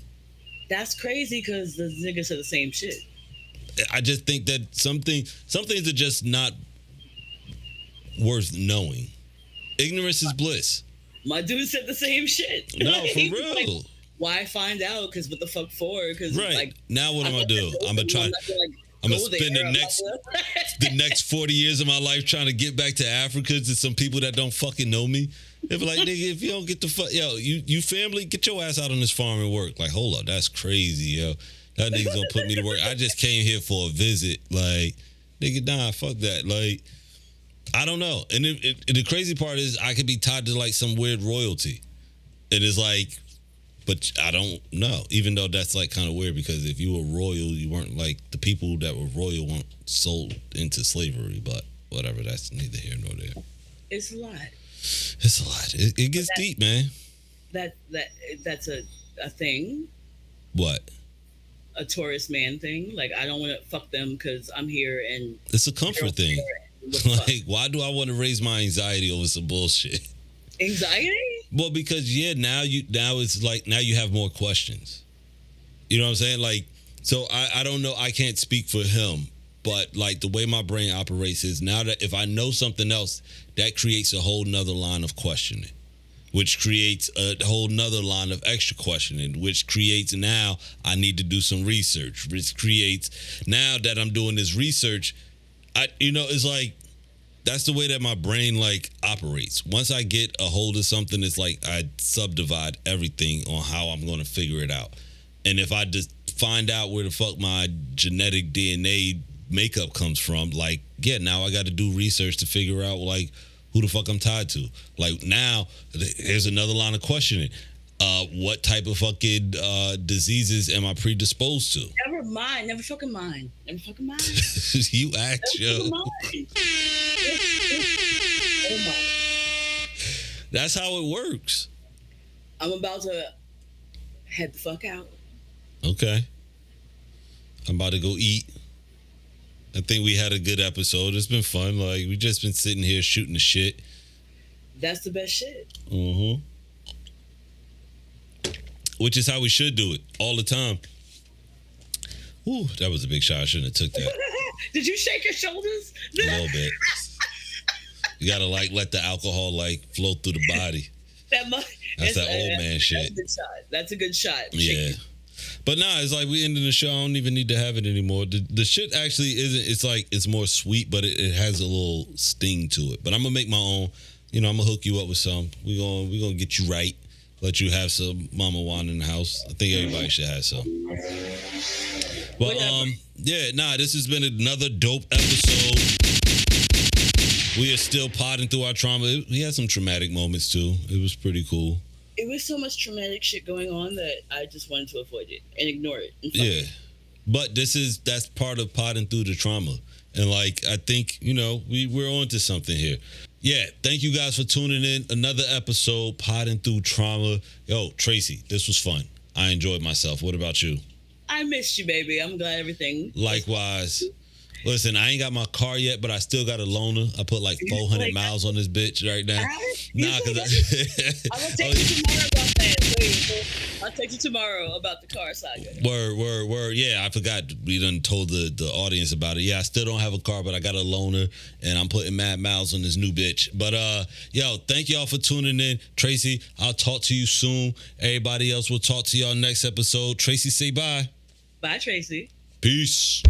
That's crazy because the niggas are the same shit. I just think that some things are just not worth knowing. Ignorance is bliss. My dude said the same shit. No, for real. Like, why find out? Because what the fuck for? Because right. Like, now what am I do? I'm going to try. I'm going to spend the next 40 years of my life trying to get back to Africa to some people that don't fucking know me. They be like, nigga, if you don't get the fuck, yo, you family, get your ass out on this farm and work. Like, hold up, that's crazy, yo. That nigga's going to put me to work. I just came here for a visit. Like, nigga, nah, fuck that. Like, I don't know. And the crazy part is I could be tied to, like, some weird royalty. And it's like, but I don't know, even though that's like kind of weird because if you were royal, you weren't like the people that were royal weren't sold into slavery, but whatever, that's neither here nor there. It's a lot. It's a lot. It gets deep, man. That's a thing. What? A tourist man thing. Like, I don't want to fuck them because I'm here and... It's a comfort thing. Like, why do I want to raise my anxiety over some bullshit? Anxiety? Well, because now it's like now you have more questions. You know what I'm saying? Like, so I don't know. I can't speak for him, but like the way my brain operates is now that if I know something else, that creates a whole nother line of questioning, which creates a whole nother line of extra questioning, which creates now I need to do some research, which creates now that I'm doing this research, it's like, that's the way that my brain like operates. Once I get a hold of something, it's like I subdivide everything on how I'm going to figure it out. And if I just find out where the fuck my genetic DNA makeup comes from, like, yeah, now I got to do research to figure out like who the fuck I'm tied to. Like now, here's another line of questioning. What type of fucking diseases am I predisposed to? Never mind. Never fucking mind. Never fucking mind. You act, yo. That's how it works. I'm about to head the fuck out. Okay. I'm about to go eat. I think we had a good episode. It's been fun. Like, we just been sitting here shooting the shit. That's the best shit. Mm-hmm. Which is how we should do it all the time. Ooh, that was a big shot. I shouldn't have took that. Did you shake your shoulders? A little bit. You gotta like let the alcohol like flow through the body. That's that old man shit. That's a good shot. That's a good shot. Yeah. But nah, it's like we ending the show. I don't even need to have it anymore. The shit actually isn't. It's like it's more sweet, but it has a little sting to it. But I'm gonna make my own. I'm gonna hook you up with some. We gonna get you right. Let you have some Mama Wine in the house. I think everybody should have some. But this has been another dope episode. We are still podding through our trauma. We had some traumatic moments too. It was pretty cool. It was so much traumatic shit going on that I just wanted to avoid it and ignore it. Yeah. But that's part of podding through the trauma. And like, I think, we're on to something here. Yeah, thank you guys for tuning in. Another episode, Podding Through Trauma. Yo, Tracy, this was fun. I enjoyed myself. What about you? I missed you, baby. I'm glad everything. Likewise. Listen, I ain't got my car yet, but I still got a loaner. I put like 400 miles on this bitch right now. Nah, because I'm gonna take you tomorrow about that. Wait, I'll take you tomorrow about the car saga. Word. Yeah, I forgot. We done told the audience about it. Yeah, I still don't have a car, but I got a loaner, and I'm putting mad miles on this new bitch. But yo, thank y'all for tuning in. Tracy, I'll talk to you soon. Everybody else will talk to y'all next episode. Tracy, say bye. Bye, Tracy. Peace.